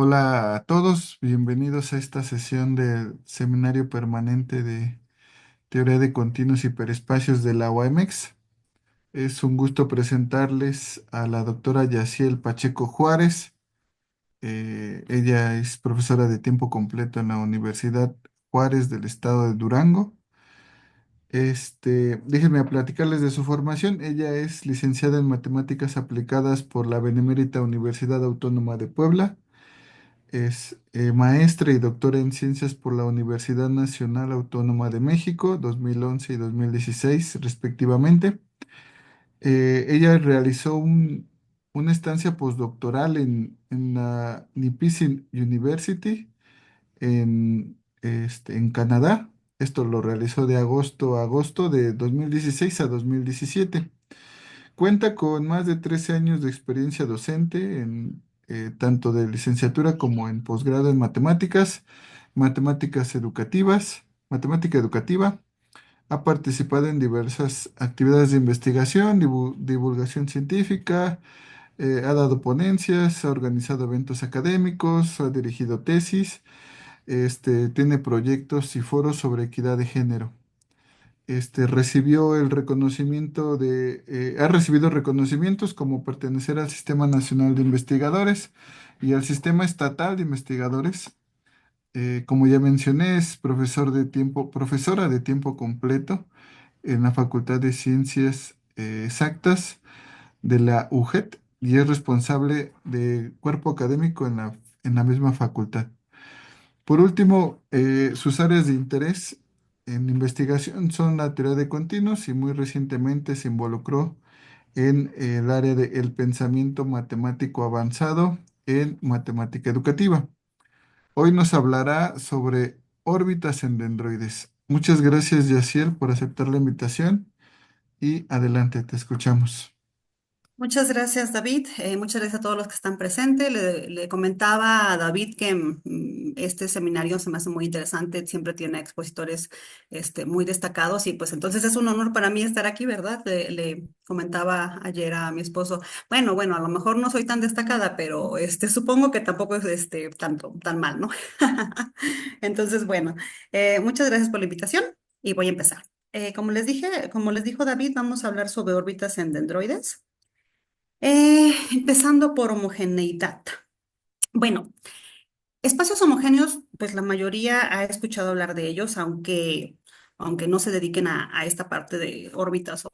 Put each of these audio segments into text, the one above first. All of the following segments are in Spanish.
Hola a todos, bienvenidos a esta sesión del Seminario Permanente de Teoría de Continuos Hiperespacios de la UAMX. Es un gusto presentarles a la doctora Yaciel Pacheco Juárez. Ella es profesora de tiempo completo en la Universidad Juárez del Estado de Durango. Déjenme platicarles de su formación. Ella es licenciada en Matemáticas Aplicadas por la Benemérita Universidad Autónoma de Puebla. Es maestra y doctora en ciencias por la Universidad Nacional Autónoma de México, 2011 y 2016 respectivamente. Ella realizó una estancia postdoctoral en la Nipissing University en Canadá. Esto lo realizó de agosto a agosto de 2016 a 2017. Cuenta con más de 13 años de experiencia docente en tanto de licenciatura como en posgrado en matemáticas, matemáticas educativas, matemática educativa. Ha participado en diversas actividades de investigación, divulgación científica, ha dado ponencias, ha organizado eventos académicos, ha dirigido tesis, tiene proyectos y foros sobre equidad de género. Recibió el reconocimiento ha recibido reconocimientos como pertenecer al Sistema Nacional de Investigadores y al Sistema Estatal de Investigadores. Como ya mencioné, es profesora de tiempo completo en la Facultad de Ciencias Exactas de la UJET y es responsable de cuerpo académico en la misma facultad. Por último, sus áreas de interés en investigación son la teoría de continuos y muy recientemente se involucró en el área del pensamiento matemático avanzado en matemática educativa. Hoy nos hablará sobre órbitas en dendroides. Muchas gracias, Yaciel, por aceptar la invitación y adelante, te escuchamos. Muchas gracias, David. Muchas gracias a todos los que están presentes. Le comentaba a David que este seminario se me hace muy interesante. Siempre tiene expositores muy destacados y pues entonces es un honor para mí estar aquí, ¿verdad? Le comentaba ayer a mi esposo, bueno, a lo mejor no soy tan destacada, pero supongo que tampoco es tan mal, ¿no? Entonces, bueno, muchas gracias por la invitación y voy a empezar. Como les dije, como les dijo David, vamos a hablar sobre órbitas en dendroides. Empezando por homogeneidad. Bueno, espacios homogéneos, pues la mayoría ha escuchado hablar de ellos, aunque no se dediquen a esta parte de órbitas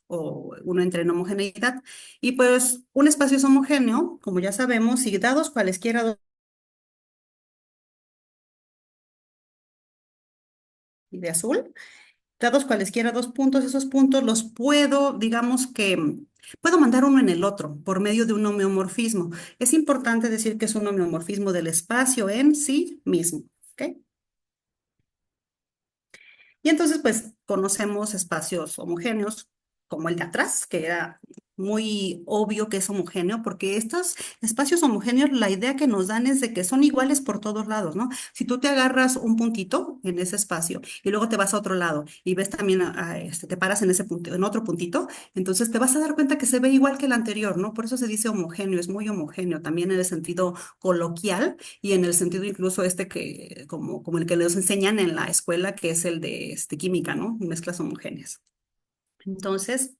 o uno entre en homogeneidad. Y pues un espacio es homogéneo, como ya sabemos, si dados cualesquiera dos y de azul, dados cualesquiera dos puntos, esos puntos los puedo, digamos que puedo mandar uno en el otro por medio de un homeomorfismo. Es importante decir que es un homeomorfismo del espacio en sí mismo. ¿Ok? Y entonces, pues, conocemos espacios homogéneos, como el de atrás, que era muy obvio que es homogéneo, porque estos espacios homogéneos, la idea que nos dan es de que son iguales por todos lados, ¿no? Si tú te agarras un puntito en ese espacio y luego te vas a otro lado y ves también, te paras en ese punto, en otro puntito, entonces te vas a dar cuenta que se ve igual que el anterior, ¿no? Por eso se dice homogéneo, es muy homogéneo, también en el sentido coloquial y en el sentido incluso como el que nos enseñan en la escuela, que es el de química, ¿no? Mezclas homogéneas. Entonces,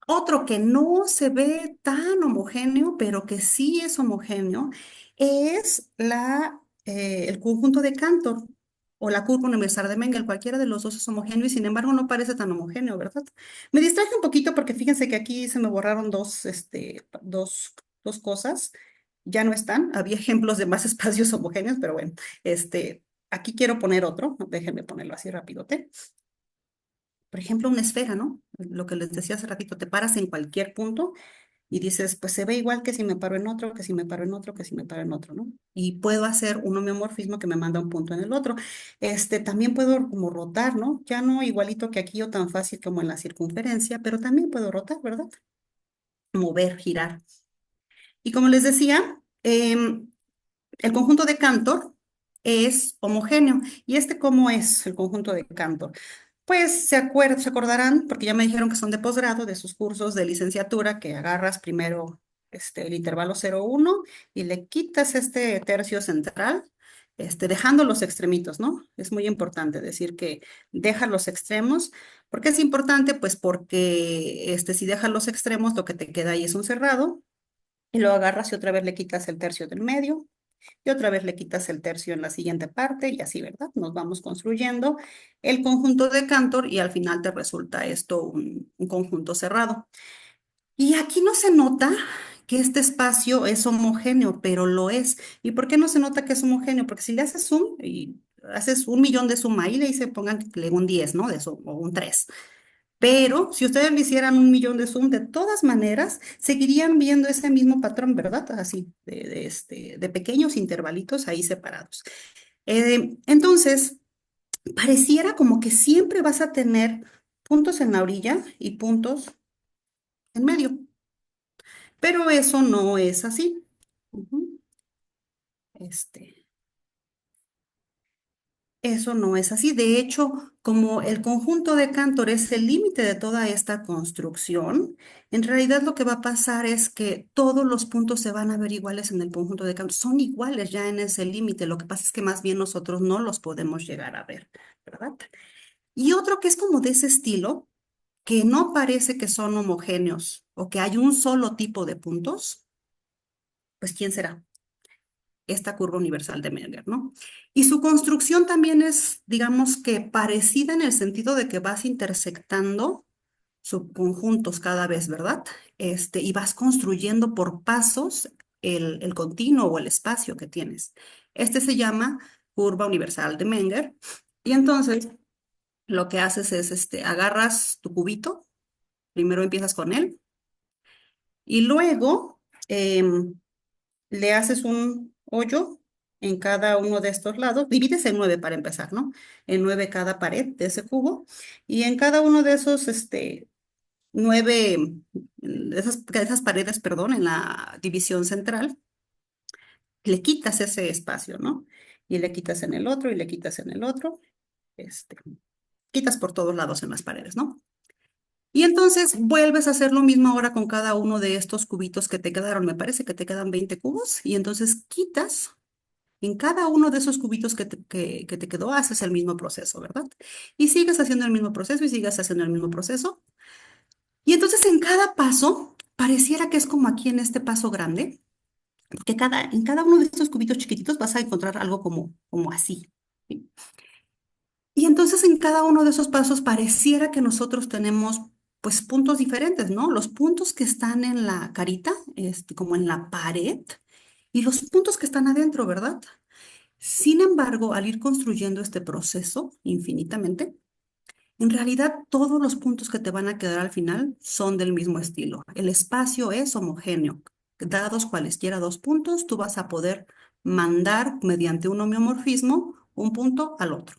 otro que no se ve tan homogéneo, pero que sí es homogéneo, es el conjunto de Cantor o la curva universal de Mengel. Cualquiera de los dos es homogéneo y sin embargo no parece tan homogéneo, ¿verdad? Me distraje un poquito porque fíjense que aquí se me borraron dos cosas. Ya no están. Había ejemplos de más espacios homogéneos, pero bueno, aquí quiero poner otro. Déjenme ponerlo así rápido. Por ejemplo, una esfera, ¿no? Lo que les decía hace ratito, te paras en cualquier punto y dices, pues se ve igual que si me paro en otro, que si me paro en otro, que si me paro en otro, ¿no? Y puedo hacer un homeomorfismo que me manda un punto en el otro. También puedo como rotar, ¿no? Ya no igualito que aquí o tan fácil como en la circunferencia, pero también puedo rotar, ¿verdad? Mover, girar. Y como les decía, el conjunto de Cantor es homogéneo. ¿Y cómo es el conjunto de Cantor? Pues se acordarán, porque ya me dijeron que son de posgrado, de sus cursos de licenciatura, que agarras primero. el intervalo 0,1 y le quitas este tercio central, dejando los extremitos, ¿no? Es muy importante decir que deja los extremos. ¿Por qué es importante? Pues porque si dejas los extremos, lo que te queda ahí es un cerrado y lo agarras y otra vez le quitas el tercio del medio y otra vez le quitas el tercio en la siguiente parte y así, ¿verdad? Nos vamos construyendo el conjunto de Cantor y al final te resulta esto un conjunto cerrado. Y aquí no se nota que este espacio es homogéneo, pero lo es. ¿Y por qué no se nota que es homogéneo? Porque si le haces zoom y haces 1 millón de zoom ahí, le dice, pongan que le un 10, ¿no? De eso, o un 3. Pero si ustedes le hicieran 1 millón de zoom, de todas maneras, seguirían viendo ese mismo patrón, ¿verdad? Así, de pequeños intervalitos ahí separados. Entonces, pareciera como que siempre vas a tener puntos en la orilla y puntos en medio. Pero eso no es así. Ujú. Este, Eso no es así. De hecho, como el conjunto de Cantor es el límite de toda esta construcción, en realidad lo que va a pasar es que todos los puntos se van a ver iguales en el conjunto de Cantor. Son iguales ya en ese límite. Lo que pasa es que más bien nosotros no los podemos llegar a ver, ¿verdad? Y otro que es como de ese estilo, que no parece que son homogéneos o que hay un solo tipo de puntos, pues ¿quién será? Esta curva universal de Menger, ¿no? Y su construcción también es, digamos que parecida en el sentido de que vas intersectando subconjuntos cada vez, ¿verdad? Y vas construyendo por pasos el continuo o el espacio que tienes. Este se llama curva universal de Menger. Y entonces lo que haces es, agarras tu cubito, primero empiezas con él y luego le haces un hoyo en cada uno de estos lados, divides en 9 para empezar, ¿no? En 9 cada pared de ese cubo, y en cada uno de esos, 9, de esas paredes, perdón, en la división central, le quitas ese espacio, ¿no? Y le quitas en el otro, y le quitas en el otro, este, quitas por todos lados en las paredes, ¿no? Y entonces vuelves a hacer lo mismo ahora con cada uno de estos cubitos que te quedaron. Me parece que te quedan 20 cubos y entonces quitas en cada uno de esos cubitos que te quedó, haces el mismo proceso, ¿verdad? Y sigues haciendo el mismo proceso y sigues haciendo el mismo proceso. Y entonces en cada paso, pareciera que es como aquí en este paso grande, porque en cada uno de estos cubitos chiquititos vas a encontrar algo como así. ¿Sí? Y entonces en cada uno de esos pasos pareciera que nosotros tenemos pues puntos diferentes, ¿no? Los puntos que están en la carita, como en la pared, y los puntos que están adentro, ¿verdad? Sin embargo, al ir construyendo este proceso infinitamente, en realidad todos los puntos que te van a quedar al final son del mismo estilo. El espacio es homogéneo. Dados cualesquiera dos puntos, tú vas a poder mandar mediante un homeomorfismo un punto al otro.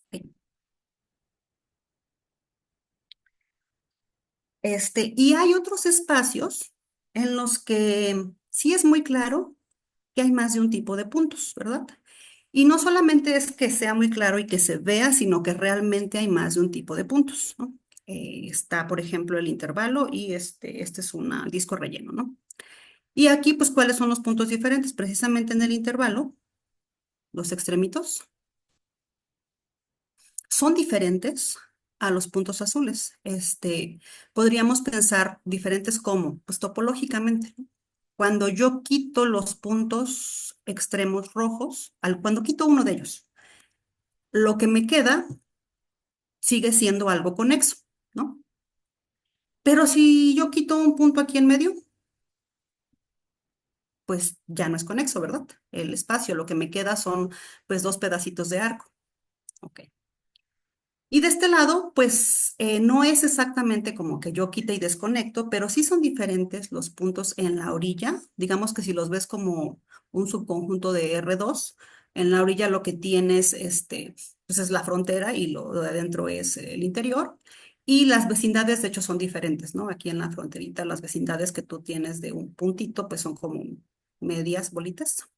Ok. Y hay otros espacios en los que sí es muy claro que hay más de un tipo de puntos, ¿verdad? Y no solamente es que sea muy claro y que se vea, sino que realmente hay más de un tipo de puntos, ¿no? Está, por ejemplo, el intervalo y este es un disco relleno, ¿no? Y aquí, pues, ¿cuáles son los puntos diferentes? Precisamente en el intervalo, los extremitos son diferentes a los puntos azules. Podríamos pensar diferentes como, pues, topológicamente, ¿no? Cuando yo quito los puntos extremos rojos, cuando quito uno de ellos, lo que me queda sigue siendo algo conexo, ¿no? Pero si yo quito un punto aquí en medio, pues ya no es conexo, ¿verdad? El espacio, lo que me queda son pues dos pedacitos de arco. Ok. Y de este lado, pues no es exactamente como que yo quite y desconecto, pero sí son diferentes los puntos en la orilla. Digamos que si los ves como un subconjunto de R2, en la orilla lo que tienes pues es la frontera y lo de adentro es el interior. Y las vecindades, de hecho, son diferentes, ¿no? Aquí en la fronterita, las vecindades que tú tienes de un puntito, pues son como medias bolitas.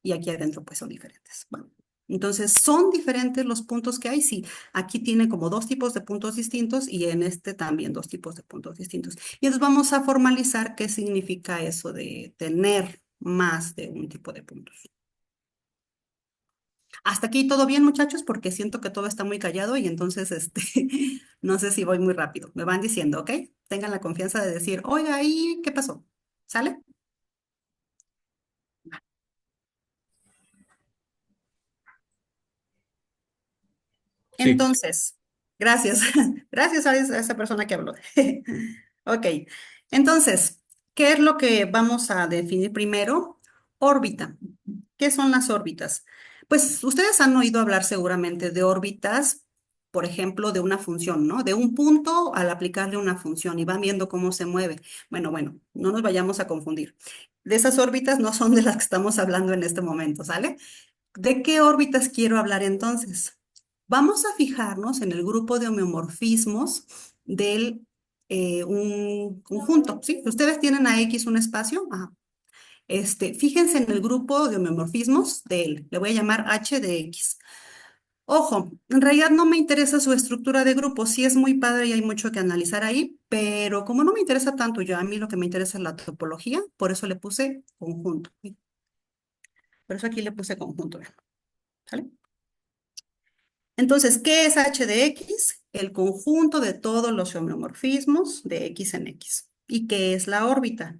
Y aquí adentro, pues son diferentes. Bueno. Entonces, ¿son diferentes los puntos que hay? Sí, aquí tiene como dos tipos de puntos distintos y en este también dos tipos de puntos distintos. Y entonces vamos a formalizar qué significa eso de tener más de un tipo de puntos. Hasta aquí todo bien, muchachos, porque siento que todo está muy callado y entonces no sé si voy muy rápido. Me van diciendo, ¿ok? Tengan la confianza de decir, oiga, ¿y qué pasó? ¿Sale? Sí, Entonces, gracias. Gracias a esa persona que habló. Ok. Entonces, ¿qué es lo que vamos a definir primero? Órbita. ¿Qué son las órbitas? Pues ustedes han oído hablar seguramente de órbitas, por ejemplo, de una función, ¿no? De un punto al aplicarle una función y van viendo cómo se mueve. Bueno, no nos vayamos a confundir. De esas órbitas no son de las que estamos hablando en este momento, ¿sale? ¿De qué órbitas quiero hablar entonces? Vamos a fijarnos en el grupo de homeomorfismos del un conjunto, ¿sí? Ustedes tienen a X un espacio. Ajá. Fíjense en el grupo de homeomorfismos de él. Le voy a llamar H de X. Ojo, en realidad no me interesa su estructura de grupo. Sí es muy padre y hay mucho que analizar ahí, pero como no me interesa tanto yo, a mí lo que me interesa es la topología, por eso le puse conjunto. Por eso aquí le puse conjunto, ¿sale? Entonces, ¿qué es h de x? El conjunto de todos los homeomorfismos de x en x. ¿Y qué es la órbita?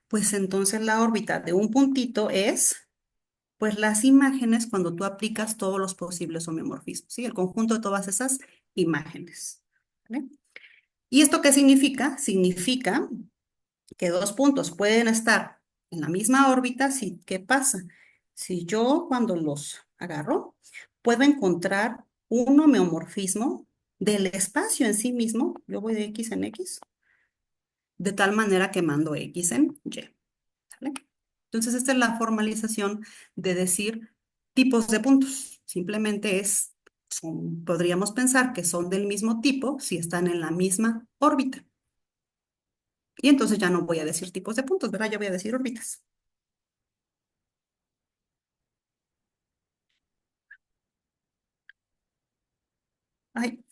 Pues entonces la órbita de un puntito es, pues las imágenes cuando tú aplicas todos los posibles homeomorfismos, ¿sí? El conjunto de todas esas imágenes. ¿Vale? ¿Y esto qué significa? Significa que dos puntos pueden estar en la misma órbita, si, ¿qué pasa? Si yo cuando los agarro, puedo encontrar un homeomorfismo del espacio en sí mismo, yo voy de X en X, de tal manera que mando X en Y, ¿sale? Entonces, esta es la formalización de decir tipos de puntos. Simplemente podríamos pensar que son del mismo tipo si están en la misma órbita. Y entonces ya no voy a decir tipos de puntos, ¿verdad? Ya voy a decir órbitas. Ay,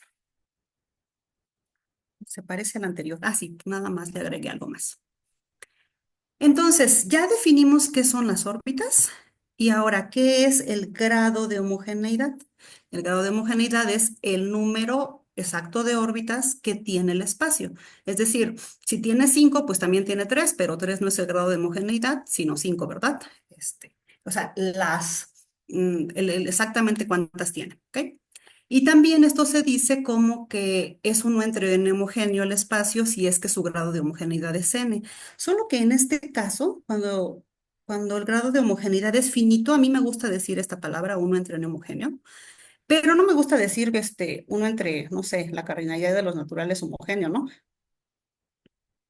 se parece al anterior. Ah, sí, nada más le agregué algo más. Entonces, ya definimos qué son las órbitas y ahora, ¿qué es el grado de homogeneidad? El grado de homogeneidad es el número exacto de órbitas que tiene el espacio. Es decir, si tiene 5, pues también tiene 3, pero 3 no es el grado de homogeneidad, sino 5, ¿verdad? O sea, exactamente cuántas tiene, ¿ok? Y también esto se dice como que es uno entre n homogéneo el espacio si es que su grado de homogeneidad es n. Solo que en este caso, cuando el grado de homogeneidad es finito, a mí me gusta decir esta palabra, uno entre n homogéneo, pero no me gusta decir que uno entre, no sé, la cardinalidad de los naturales homogéneo, ¿no?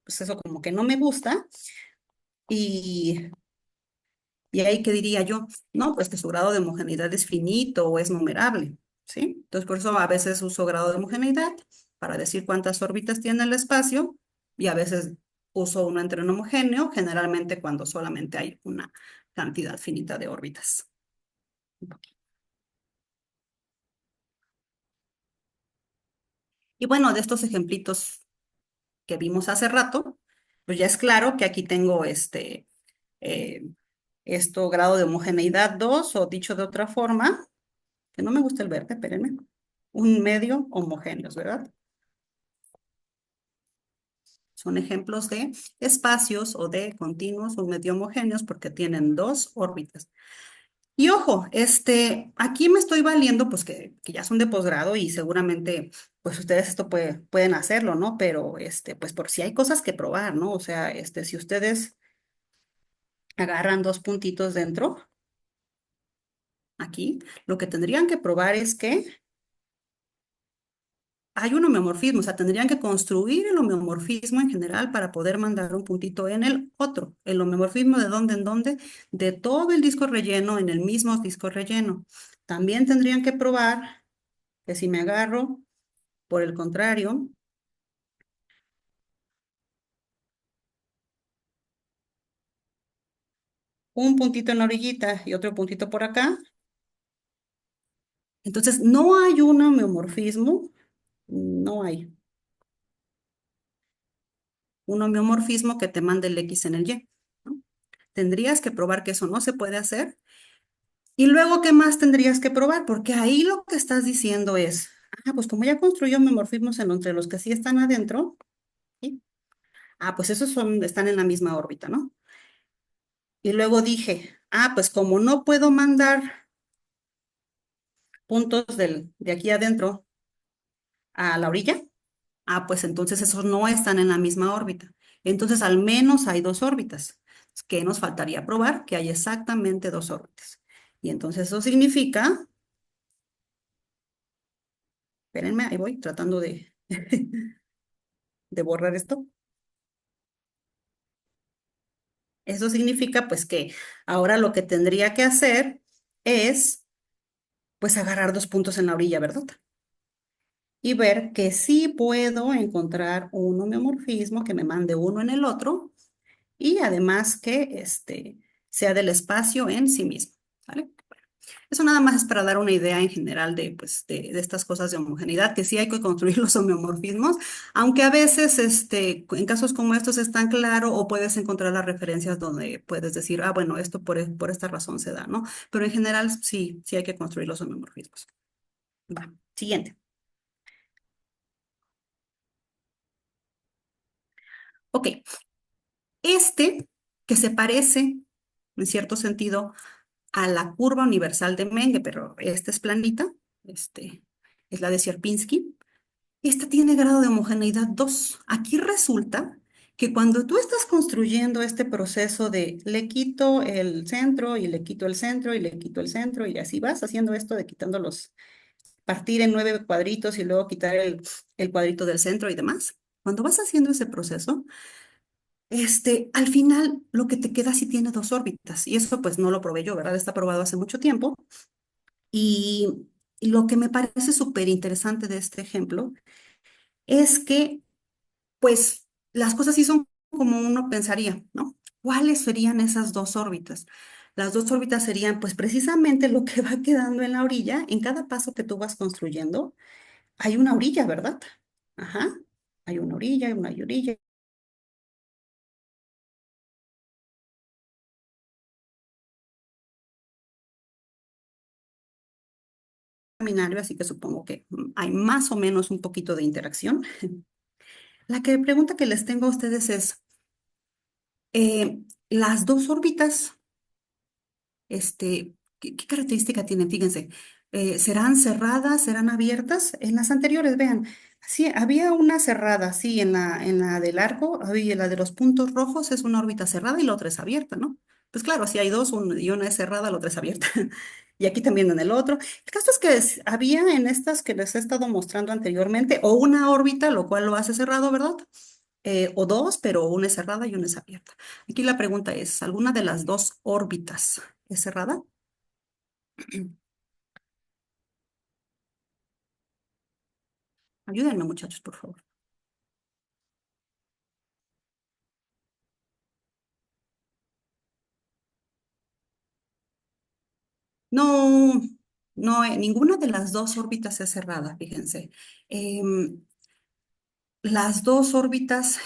Pues eso como que no me gusta y, y ahí qué diría yo, no, pues que su grado de homogeneidad es finito o es numerable, ¿sí? Entonces por eso a veces uso grado de homogeneidad para decir cuántas órbitas tiene el espacio y a veces uso uno entre un homogéneo, generalmente cuando solamente hay una cantidad finita de órbitas. Y bueno, de estos ejemplitos que vimos hace rato, pues ya es claro que aquí tengo eh, esto grado de homogeneidad 2 o dicho de otra forma, que no me gusta el verde, espérenme, un medio homogéneos, ¿verdad? Son ejemplos de espacios o de continuos o medio homogéneos porque tienen dos órbitas. Y ojo, aquí me estoy valiendo, pues que ya son de posgrado y seguramente, pues ustedes esto pueden hacerlo, ¿no? Pero, pues por si hay cosas que probar, ¿no? O sea, si ustedes agarran dos puntitos dentro, aquí, lo que tendrían que probar es que hay un homeomorfismo, o sea, tendrían que construir el homeomorfismo en general para poder mandar un puntito en el otro. ¿El homeomorfismo de dónde en dónde? De todo el disco relleno en el mismo disco relleno. También tendrían que probar que si me agarro, por el contrario, un puntito en la orillita y otro puntito por acá, Entonces, no hay un homeomorfismo, no hay un homeomorfismo que te mande el X en el Y, ¿no? Tendrías que probar que eso no se puede hacer. Y luego, ¿qué más tendrías que probar? Porque ahí lo que estás diciendo es, pues como ya construyó homeomorfismos entre los que sí están adentro, ¿sí? Pues esos están en la misma órbita, ¿no? Y luego dije, pues como no puedo mandar puntos de aquí adentro a la orilla, pues entonces esos no están en la misma órbita. Entonces al menos hay dos órbitas. ¿Qué nos faltaría probar? Que hay exactamente dos órbitas. Y entonces eso significa, espérenme, ahí voy tratando de borrar esto. Eso significa pues que ahora lo que tendría que hacer es pues agarrar dos puntos en la orilla, ¿verdad? Y ver que sí puedo encontrar un homeomorfismo que me mande uno en el otro y además que sea del espacio en sí mismo, ¿vale? Eso nada más es para dar una idea en general pues, de estas cosas de homogeneidad, que sí hay que construir los homeomorfismos, aunque a veces en casos como estos es tan claro o puedes encontrar las referencias donde puedes decir, bueno, esto por esta razón se da, ¿no? Pero en general sí, sí hay que construir los homeomorfismos. Va, siguiente. Ok, que se parece, en cierto sentido, a la curva universal de Menge, pero esta es planita, es la de Sierpinski. Esta tiene grado de homogeneidad 2. Aquí resulta que cuando tú estás construyendo este proceso de le quito el centro y le quito el centro y le quito el centro y así vas haciendo esto de partir en 9 cuadritos y luego quitar el cuadrito del centro y demás. Cuando vas haciendo ese proceso, al final lo que te queda sí tiene dos órbitas y eso pues no lo probé yo, ¿verdad? Está probado hace mucho tiempo y, y lo que me parece súper interesante de este ejemplo es que pues las cosas sí son como uno pensaría, ¿no? ¿Cuáles serían esas dos órbitas? Las dos órbitas serían pues precisamente lo que va quedando en la orilla. En cada paso que tú vas construyendo hay una orilla, ¿verdad? Ajá, hay una orilla, hay una orilla. Caminario, así que supongo que hay más o menos un poquito de interacción. Pregunta que les tengo a ustedes es, las dos órbitas, ¿qué característica tienen? Fíjense, ¿serán cerradas, serán abiertas? En las anteriores, vean, sí, había una cerrada, sí, en la del arco, había la de los puntos rojos, es una órbita cerrada y la otra es abierta, ¿no? Pues claro, si hay dos, y una es cerrada, la otra es abierta. Y aquí también en el otro. El caso es que había en estas que les he estado mostrando anteriormente, o una órbita, lo cual lo hace cerrado, ¿verdad? O dos, pero una es cerrada y una es abierta. Aquí la pregunta es, ¿alguna de las dos órbitas es cerrada? Ayúdenme, muchachos, por favor. No, no, ninguna de las dos órbitas es cerrada, fíjense. Las dos órbitas,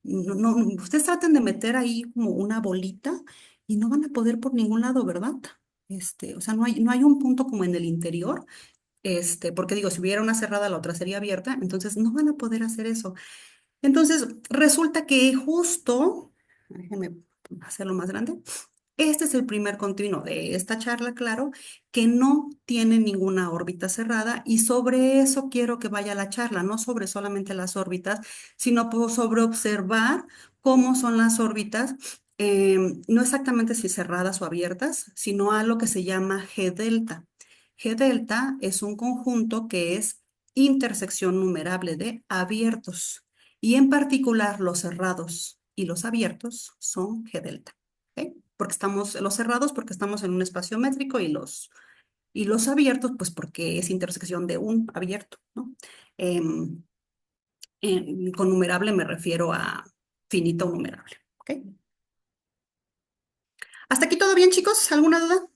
ustedes traten de meter ahí como una bolita y no van a poder por ningún lado, ¿verdad? O sea, no hay un punto como en el interior, porque digo, si hubiera una cerrada, la otra sería abierta, entonces no van a poder hacer eso. Entonces, resulta que justo, déjenme hacerlo más grande. Este es el primer continuo de esta charla, claro, que no tiene ninguna órbita cerrada y sobre eso quiero que vaya la charla, no sobre solamente las órbitas, sino sobre observar cómo son las órbitas, no exactamente si cerradas o abiertas, sino a lo que se llama G delta. G delta es un conjunto que es intersección numerable de abiertos y en particular los cerrados y los abiertos son G delta. ¿Ok? Porque estamos, los cerrados porque estamos en un espacio métrico y los abiertos pues porque es intersección de un abierto, ¿no? Em, con numerable me refiero a finito numerable, ¿ok? ¿Hasta aquí todo bien, chicos? ¿Alguna duda?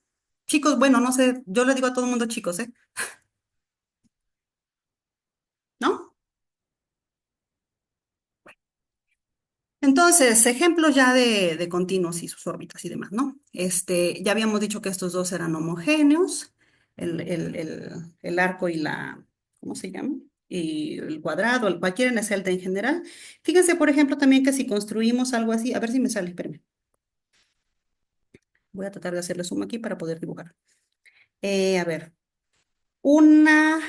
Chicos, bueno, no sé, yo le digo a todo el mundo chicos, ¿eh? ¿No? Entonces, ejemplos ya de continuos y sus órbitas y demás, ¿no? Ya habíamos dicho que estos dos eran homogéneos, el arco y ¿cómo se llama? Y el cuadrado, cualquiera en el celda en general. Fíjense, por ejemplo, también que si construimos algo así, a ver si me sale, espérenme. Voy a tratar de hacerle zoom aquí para poder dibujar. A ver, una,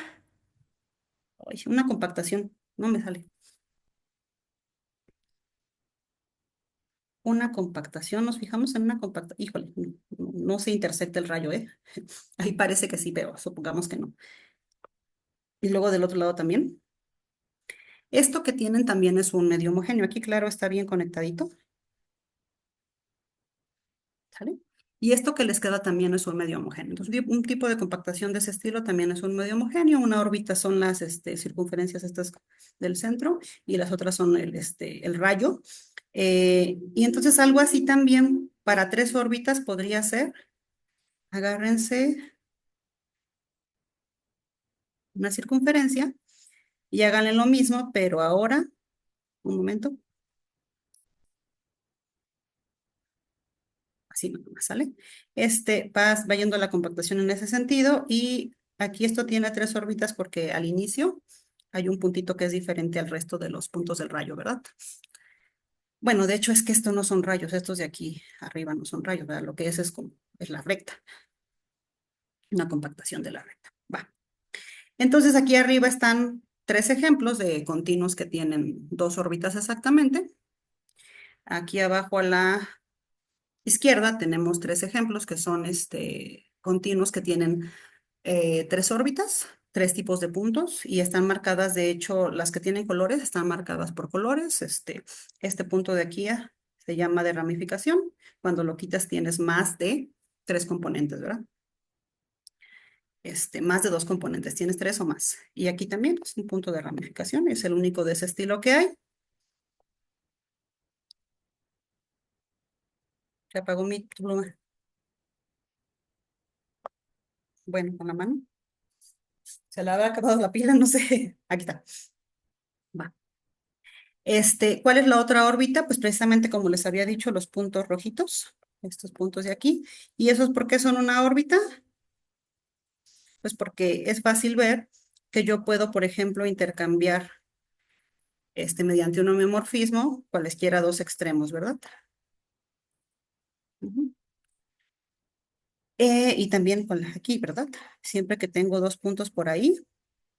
una compactación, no me sale. Una compactación, nos fijamos en una compactación, híjole, no se intersecta el rayo, ¿eh? Ahí parece que sí, pero supongamos que no. Y luego del otro lado también. Esto que tienen también es un medio homogéneo. Aquí, claro, está bien conectadito. ¿Sale? Y esto que les queda también es un medio homogéneo. Entonces, un tipo de compactación de ese estilo también es un medio homogéneo. Una órbita son las circunferencias estas del centro y las otras son el rayo. Y entonces algo así también para tres órbitas podría ser, agárrense una circunferencia y háganle lo mismo, pero ahora, un momento, así nomás, ¿sale? Va yendo la compactación en ese sentido y aquí esto tiene tres órbitas porque al inicio hay un puntito que es diferente al resto de los puntos del rayo, ¿verdad? Bueno, de hecho es que estos no son rayos, estos de aquí arriba no son rayos, ¿verdad? Lo que es como, es la recta, una compactación de la recta. Va. Entonces aquí arriba están tres ejemplos de continuos que tienen dos órbitas exactamente. Aquí abajo a la izquierda tenemos tres ejemplos que son continuos que tienen tres órbitas, tres tipos de puntos y están marcadas, de hecho, las que tienen colores están marcadas por colores. Este punto de aquí se llama de ramificación. Cuando lo quitas tienes más de tres componentes, ¿verdad? Más de dos componentes, tienes tres o más. Y aquí también es un punto de ramificación, es el único de ese estilo que hay. Se apagó mi pluma. Bueno, con la mano. Se le habrá acabado la pila, no sé. Aquí está. Va. ¿Cuál es la otra órbita? Pues precisamente como les había dicho, los puntos rojitos, estos puntos de aquí. ¿Y esos por qué son una órbita? Pues porque es fácil ver que yo puedo, por ejemplo, intercambiar mediante un homeomorfismo cualesquiera dos extremos, ¿verdad? Ujú. Y también con aquí, ¿verdad? Siempre que tengo dos puntos por ahí,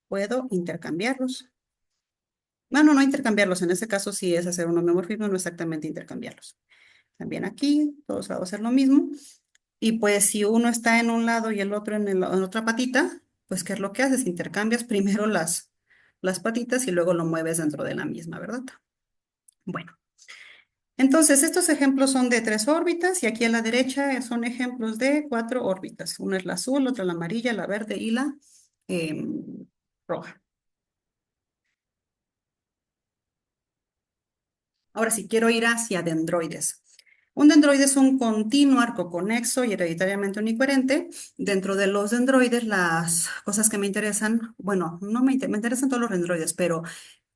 puedo intercambiarlos. Bueno, no intercambiarlos, en este caso sí es hacer un homeomorfismo, no exactamente intercambiarlos. También aquí, todos lados hacer lo mismo. Y pues si uno está en un lado y el otro en otra patita, pues ¿qué es lo que haces? Intercambias primero las patitas y luego lo mueves dentro de la misma, ¿verdad? Bueno, entonces estos ejemplos son de tres órbitas y aquí a la derecha son ejemplos de cuatro órbitas. Una es la azul, otra la amarilla, la verde y la roja. Ahora sí, quiero ir hacia dendroides. Un dendroide es un continuo arco conexo y hereditariamente unicoherente. Dentro de los dendroides, las cosas que me interesan, bueno, no me interesan todos los dendroides, pero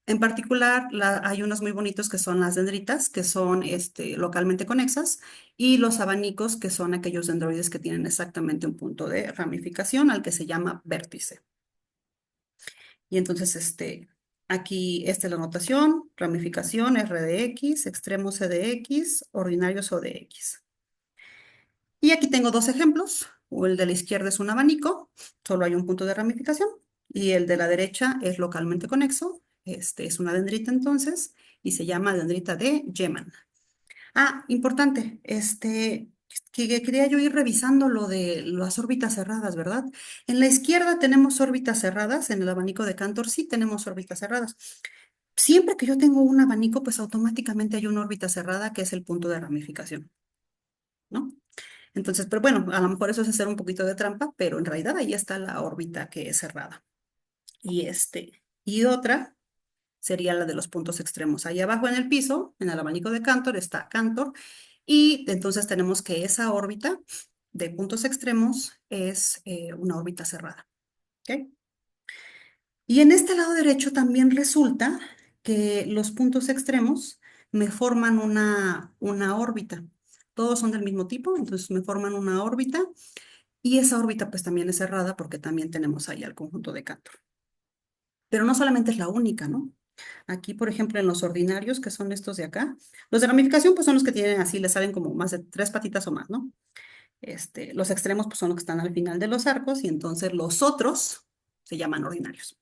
en particular hay unos muy bonitos que son las dendritas, que son localmente conexas, y los abanicos, que son aquellos dendroides que tienen exactamente un punto de ramificación al que se llama vértice. Y entonces, aquí esta es la notación, ramificación R de X, extremo C de X, ordinarios O de X. Y aquí tengo dos ejemplos. El de la izquierda es un abanico, solo hay un punto de ramificación. Y el de la derecha es localmente conexo. Es una dendrita entonces, y se llama dendrita de Yeman. Ah, importante, que quería yo ir revisando lo de las órbitas cerradas, ¿verdad? En la izquierda tenemos órbitas cerradas, en el abanico de Cantor sí tenemos órbitas cerradas. Siempre que yo tengo un abanico, pues automáticamente hay una órbita cerrada que es el punto de ramificación, ¿no? Entonces, pero bueno, a lo mejor eso es hacer un poquito de trampa, pero en realidad ahí está la órbita que es cerrada. Y otra sería la de los puntos extremos. Ahí abajo en el piso, en el abanico de Cantor, está Cantor. Y entonces tenemos que esa órbita de puntos extremos es una órbita cerrada. ¿Ok? Y en este lado derecho también resulta que los puntos extremos me forman una órbita. Todos son del mismo tipo, entonces me forman una órbita y esa órbita pues también es cerrada porque también tenemos ahí al conjunto de Cantor. Pero no solamente es la única, ¿no? Aquí, por ejemplo, en los ordinarios, que son estos de acá, los de ramificación pues son los que tienen así, les salen como más de 3 patitas o más, ¿no? Los extremos pues son los que están al final de los arcos y entonces los otros se llaman ordinarios.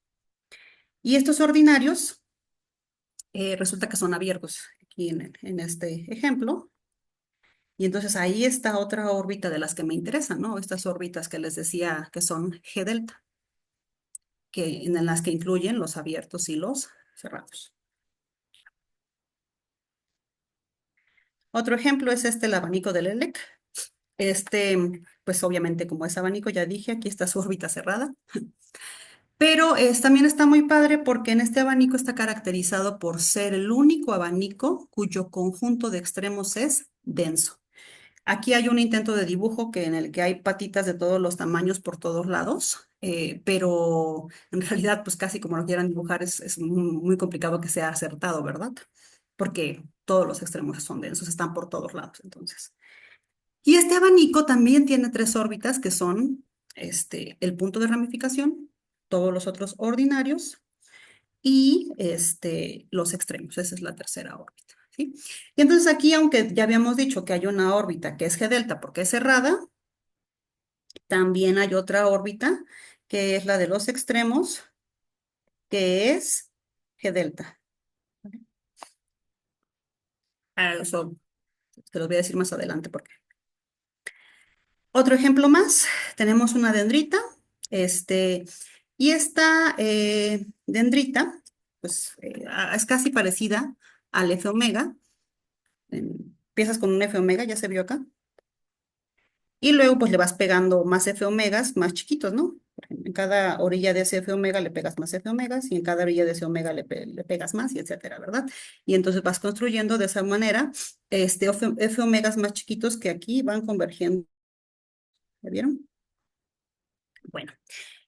Y estos ordinarios resulta que son abiertos aquí en este ejemplo. Y entonces ahí está otra órbita de las que me interesan, ¿no? Estas órbitas que les decía que son G delta, en las que incluyen los abiertos y los cerrados. Otro ejemplo es el abanico del ELEC. Pues obviamente como es abanico, ya dije, aquí está su órbita cerrada. Pero también está muy padre porque en este abanico está caracterizado por ser el único abanico cuyo conjunto de extremos es denso. Aquí hay un intento de dibujo en el que hay patitas de todos los tamaños por todos lados, pero en realidad pues casi como lo quieran dibujar es muy complicado que sea acertado, ¿verdad? Porque todos los extremos son densos, están por todos lados entonces. Y este abanico también tiene 3 órbitas que son el punto de ramificación, todos los otros ordinarios y los extremos. Esa es la tercera órbita, ¿sí? Y entonces aquí, aunque ya habíamos dicho que hay una órbita que es G delta porque es cerrada, también hay otra órbita que es la de los extremos, que es G delta. Eso te lo voy a decir más adelante porque otro ejemplo más, tenemos una dendrita, y esta dendrita, pues es casi parecida al F omega. Empiezas con un F omega, ya se vio acá, y luego pues le vas pegando más F omegas más chiquitos, ¿no? Por ejemplo, en cada orilla de ese F omega le pegas más F omegas y en cada orilla de ese omega le pegas más y etcétera, ¿verdad? Y entonces vas construyendo de esa manera F omegas más chiquitos que aquí van convergiendo. ¿Ya vieron? Bueno,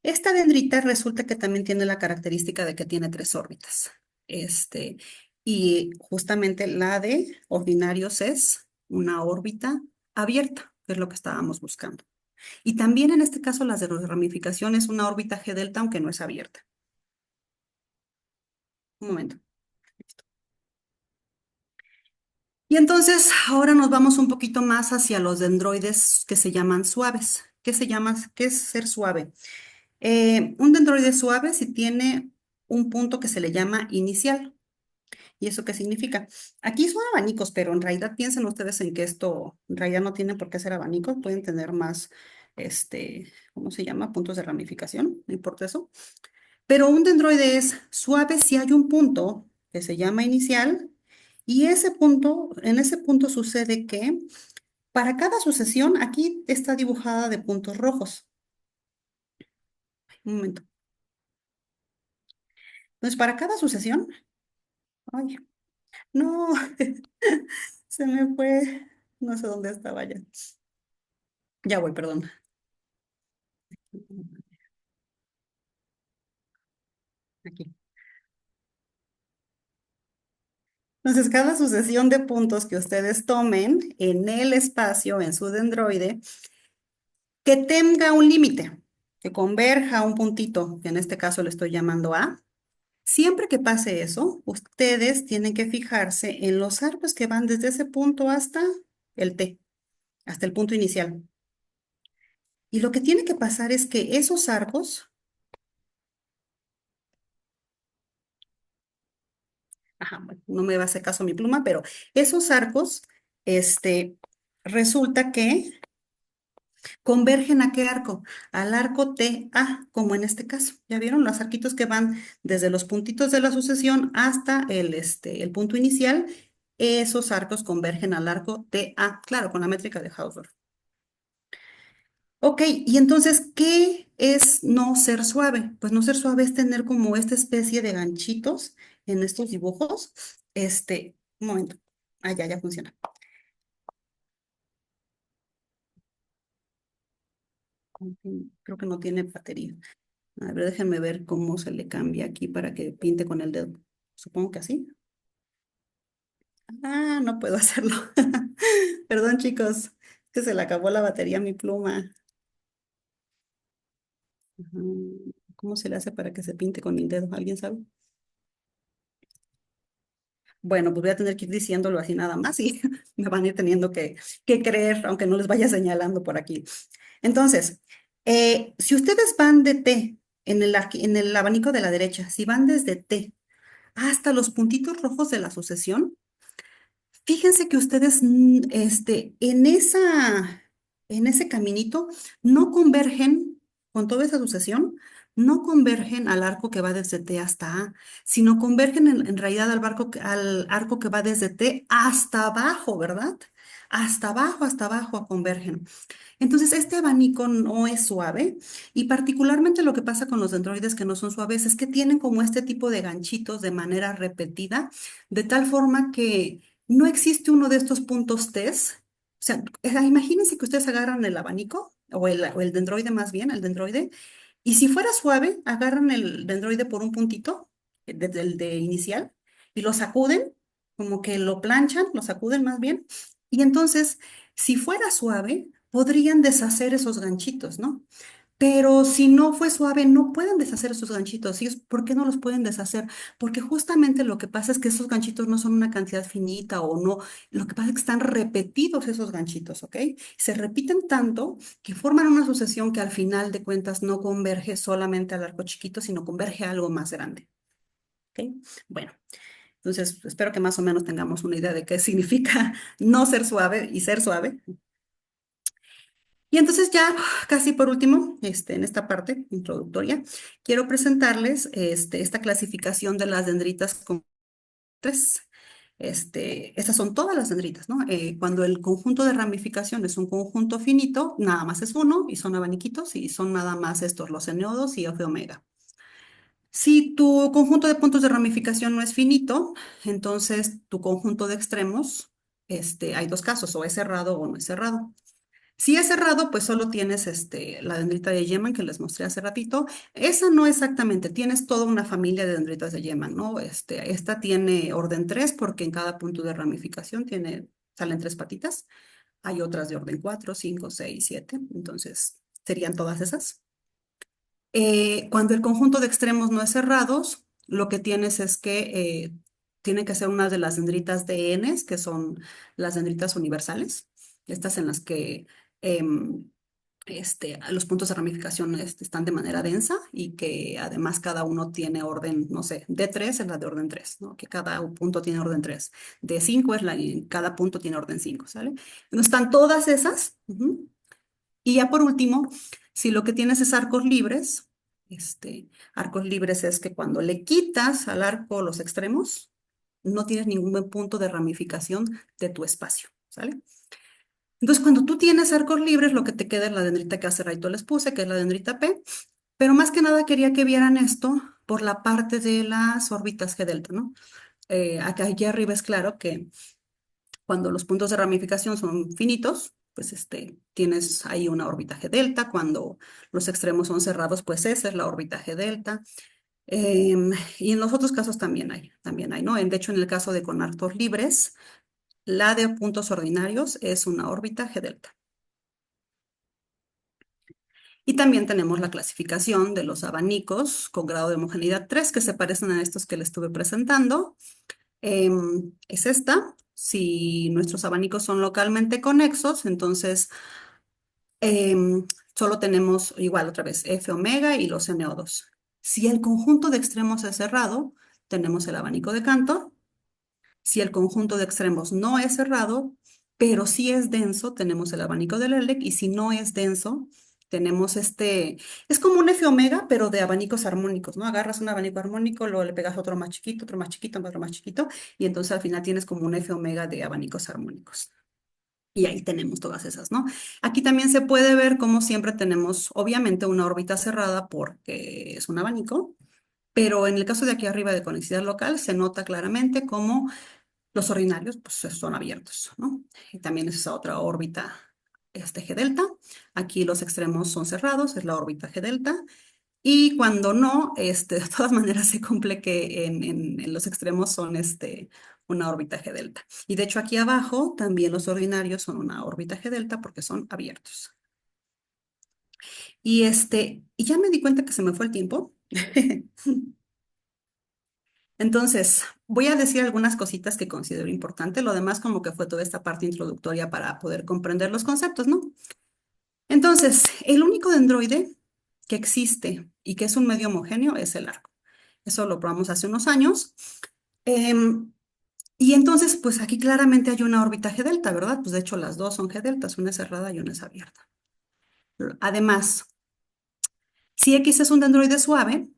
esta dendrita resulta que también tiene la característica de que tiene 3 órbitas. Este, y justamente la de ordinarios es una órbita abierta, que es lo que estábamos buscando. Y también en este caso las de ramificación es una órbita G delta, aunque no es abierta. Un momento. Y entonces ahora nos vamos un poquito más hacia los dendroides que se llaman suaves. ¿Qué es ser suave? Un dendroide suave si tiene un punto que se le llama inicial. ¿Y eso qué significa? Aquí son abanicos, pero en realidad piensen ustedes en que esto en realidad no tiene por qué ser abanicos, pueden tener más, ¿cómo se llama? Puntos de ramificación, no importa eso. Pero un dendroide es suave si hay un punto que se llama inicial y en ese punto sucede que para cada sucesión, aquí está dibujada de puntos rojos. Un momento. Entonces, para cada sucesión, ay, no, se me fue, no sé dónde estaba ya. Ya voy, perdón. Aquí. Entonces, cada sucesión de puntos que ustedes tomen en el espacio, en su dendroide, que tenga un límite, que converja a un puntito, que en este caso le estoy llamando A. Siempre que pase eso, ustedes tienen que fijarse en los arcos que van desde ese punto hasta el T, hasta el punto inicial. Y lo que tiene que pasar es que esos arcos, ajá, bueno, no me va a hacer caso mi pluma, pero esos arcos, resulta que convergen ¿a qué arco? Al arco TA, como en este caso. ¿Ya vieron? Los arquitos que van desde los puntitos de la sucesión hasta el punto inicial, esos arcos convergen al arco TA, claro, con la métrica de Hausdorff. Ok, y entonces, ¿qué es no ser suave? Pues no ser suave es tener como esta especie de ganchitos en estos dibujos. Un momento. Ah, ya funciona. Creo que no tiene batería. A ver, déjenme ver cómo se le cambia aquí para que pinte con el dedo. Supongo que así. Ah, no puedo hacerlo. Perdón, chicos, que se le acabó la batería a mi pluma. ¿Cómo se le hace para que se pinte con el dedo? ¿Alguien sabe? Bueno, pues voy a tener que ir diciéndolo así nada más y me van a ir teniendo que creer, aunque no les vaya señalando por aquí. Entonces, si ustedes van de T en el abanico de la derecha, si van desde T hasta los puntitos rojos de la sucesión, fíjense que ustedes en ese caminito no convergen con toda esa sucesión, no convergen al arco que va desde T hasta A, sino convergen en realidad al arco que va desde T hasta abajo, ¿verdad? Hasta abajo convergen. Entonces, este abanico no es suave y particularmente lo que pasa con los dendroides que no son suaves es que tienen como este tipo de ganchitos de manera repetida, de tal forma que no existe uno de estos puntos T's. O sea, imagínense que ustedes agarran el abanico o el dendroide más bien, el dendroide, y si fuera suave, agarran el dendroide por un puntito, desde el de inicial, y lo sacuden, como que lo planchan, lo sacuden más bien, y entonces, si fuera suave, podrían deshacer esos ganchitos, ¿no? Pero si no fue suave, no pueden deshacer esos ganchitos. ¿Sí? ¿Por qué no los pueden deshacer? Porque justamente lo que pasa es que esos ganchitos no son una cantidad finita o no. Lo que pasa es que están repetidos esos ganchitos, ¿ok? Se repiten tanto que forman una sucesión que al final de cuentas no converge solamente al arco chiquito, sino converge a algo más grande, ¿ok? Bueno, entonces espero que más o menos tengamos una idea de qué significa no ser suave y ser suave. Y entonces ya casi por último, en esta parte introductoria, quiero presentarles esta clasificación de las dendritas con tres. Estas son todas las dendritas, ¿no? Cuando el conjunto de ramificación es un conjunto finito, nada más es uno y son abaniquitos y son nada más estos, los eneodos y F omega. Si tu conjunto de puntos de ramificación no es finito, entonces tu conjunto de extremos, hay dos casos, o es cerrado o no es cerrado. Si es cerrado, pues solo tienes la dendrita de Yeman que les mostré hace ratito. Esa no exactamente, tienes toda una familia de dendritas de Yeman, ¿no? Esta tiene orden 3 porque en cada punto de ramificación salen tres patitas. Hay otras de orden 4, 5, 6, 7. Entonces, serían todas esas. Cuando el conjunto de extremos no es cerrados, lo que tienes es que tiene que ser una de las dendritas de N, que son las dendritas universales, estas en las que los puntos de ramificación están de manera densa y que además cada uno tiene orden, no sé, D3 es la de orden 3, ¿no? Que cada punto tiene orden 3. D5 es cada punto tiene orden 5, ¿sale? Entonces están todas esas. Y ya por último, si lo que tienes es arcos libres es que cuando le quitas al arco los extremos, no tienes ningún punto de ramificación de tu espacio, ¿sale? Entonces, cuando tú tienes arcos libres, lo que te queda es la dendrita que hace rato les puse, que es la dendrita P, pero más que nada quería que vieran esto por la parte de las órbitas G delta, ¿no? Acá aquí arriba es claro que cuando los puntos de ramificación son finitos, pues tienes ahí una órbita G delta. Cuando los extremos son cerrados, pues esa es la órbita G delta. Y en los otros casos también hay, ¿no? De hecho, en el caso de con arcos libres, la de puntos ordinarios es una órbita G delta. Y también tenemos la clasificación de los abanicos con grado de homogeneidad 3 que se parecen a estos que les estuve presentando. Es esta. Si nuestros abanicos son localmente conexos, entonces solo tenemos igual otra vez F omega y los NO2. Si el conjunto de extremos es cerrado, tenemos el abanico de Cantor. Si el conjunto de extremos no es cerrado, pero sí es denso, tenemos el abanico del Eldek. Y si no es denso, tenemos es como un F omega, pero de abanicos armónicos, ¿no? Agarras un abanico armónico, luego le pegas otro más chiquito, otro más chiquito, otro más chiquito, y entonces al final tienes como un F omega de abanicos armónicos. Y ahí tenemos todas esas, ¿no? Aquí también se puede ver como siempre tenemos, obviamente, una órbita cerrada porque es un abanico, pero en el caso de aquí arriba de conexidad local se nota claramente como los ordinarios pues, son abiertos, ¿no? Y también es esa otra órbita G delta. Aquí los extremos son cerrados, es la órbita G delta. Y cuando no, de todas maneras se cumple que en los extremos son una órbita G delta. Y de hecho aquí abajo también los ordinarios son una órbita G delta porque son abiertos. Y ya me di cuenta que se me fue el tiempo. Entonces, voy a decir algunas cositas que considero importantes. Lo demás como que fue toda esta parte introductoria para poder comprender los conceptos, ¿no? Entonces, el único dendroide que existe y que es un medio homogéneo es el arco. Eso lo probamos hace unos años. Em, y entonces, pues aquí claramente hay una órbita G delta, ¿verdad? Pues de hecho las dos son G deltas, una es cerrada y una es abierta. Además, si X es un dendroide suave,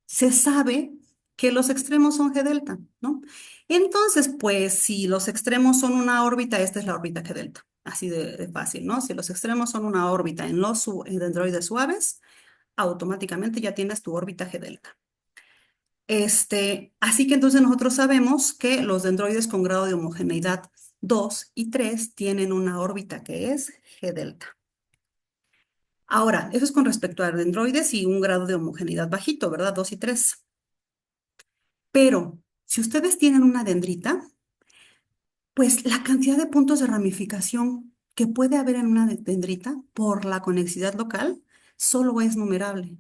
se sabe que los extremos son G delta, ¿no? Entonces, pues si los extremos son una órbita, esta es la órbita G delta. Así de fácil, ¿no? Si los extremos son una órbita en los dendroides suaves, automáticamente ya tienes tu órbita G delta. Así que entonces nosotros sabemos que los dendroides con grado de homogeneidad 2 y 3 tienen una órbita que es G delta. Ahora, eso es con respecto a dendroides y un grado de homogeneidad bajito, ¿verdad? 2 y 3. Pero si ustedes tienen una dendrita, pues la cantidad de puntos de ramificación que puede haber en una dendrita por la conexidad local solo es numerable.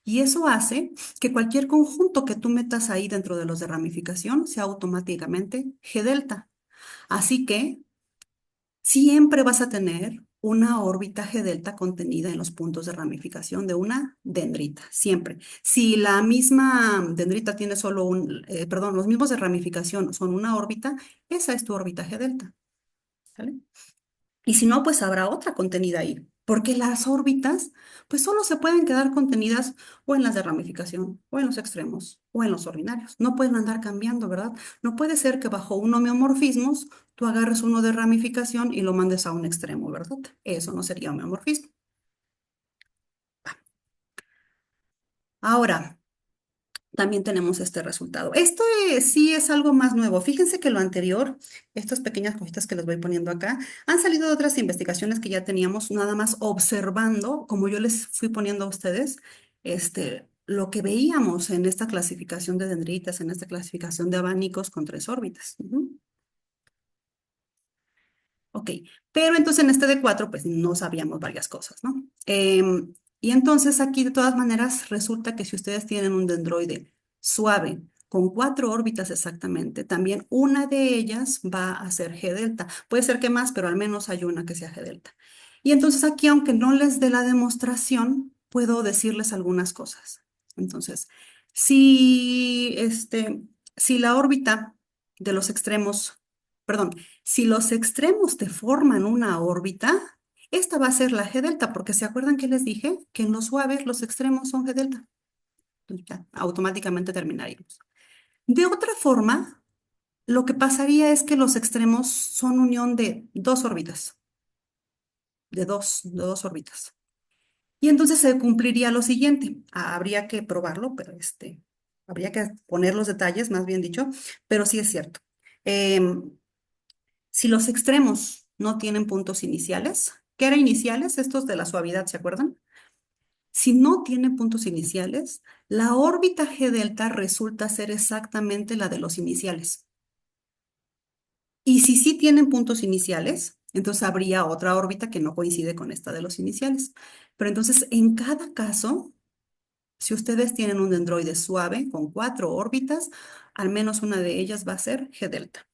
Y eso hace que cualquier conjunto que tú metas ahí dentro de los de ramificación sea automáticamente G delta. Así que siempre vas a tener una órbita G delta contenida en los puntos de ramificación de una dendrita, siempre. Si la misma dendrita tiene solo perdón, los mismos de ramificación son una órbita, esa es tu órbita G delta, ¿sale? Y si no, pues habrá otra contenida ahí, porque las órbitas, pues solo se pueden quedar contenidas o en las de ramificación, o en los extremos, o en los ordinarios. No pueden andar cambiando, ¿verdad? No puede ser que bajo un homeomorfismos tú agarres uno de ramificación y lo mandes a un extremo, ¿verdad? Eso no sería homeomorfismo. Ahora, también tenemos este resultado. Esto sí es algo más nuevo. Fíjense que lo anterior, estas pequeñas cositas que les voy poniendo acá, han salido de otras investigaciones que ya teníamos nada más observando, como yo les fui poniendo a ustedes, lo que veíamos en esta clasificación de dendritas, en esta clasificación de abanicos con 3 órbitas. Ok, pero entonces en este de 4 pues no sabíamos varias cosas, ¿no? Y entonces aquí de todas maneras resulta que si ustedes tienen un dendroide suave con 4 órbitas exactamente, también una de ellas va a ser G delta. Puede ser que más, pero al menos hay una que sea G delta. Y entonces aquí, aunque no les dé la demostración, puedo decirles algunas cosas. Entonces, si, si la órbita de los extremos, perdón, si los extremos te forman una órbita, esta va a ser la G delta, porque ¿se acuerdan que les dije que en los suaves los extremos son G delta? Entonces ya, automáticamente terminaríamos. De otra forma, lo que pasaría es que los extremos son unión de 2 órbitas, de dos órbitas. Y entonces se cumpliría lo siguiente. Habría que probarlo, pero habría que poner los detalles, más bien dicho, pero sí es cierto. Em, Si los extremos no tienen puntos iniciales, ¿qué eran iniciales? Estos de la suavidad, ¿se acuerdan? Si no tienen puntos iniciales, la órbita G delta resulta ser exactamente la de los iniciales. Y si sí tienen puntos iniciales, entonces habría otra órbita que no coincide con esta de los iniciales. Pero entonces, en cada caso, si ustedes tienen un dendroide suave con 4 órbitas, al menos una de ellas va a ser G delta.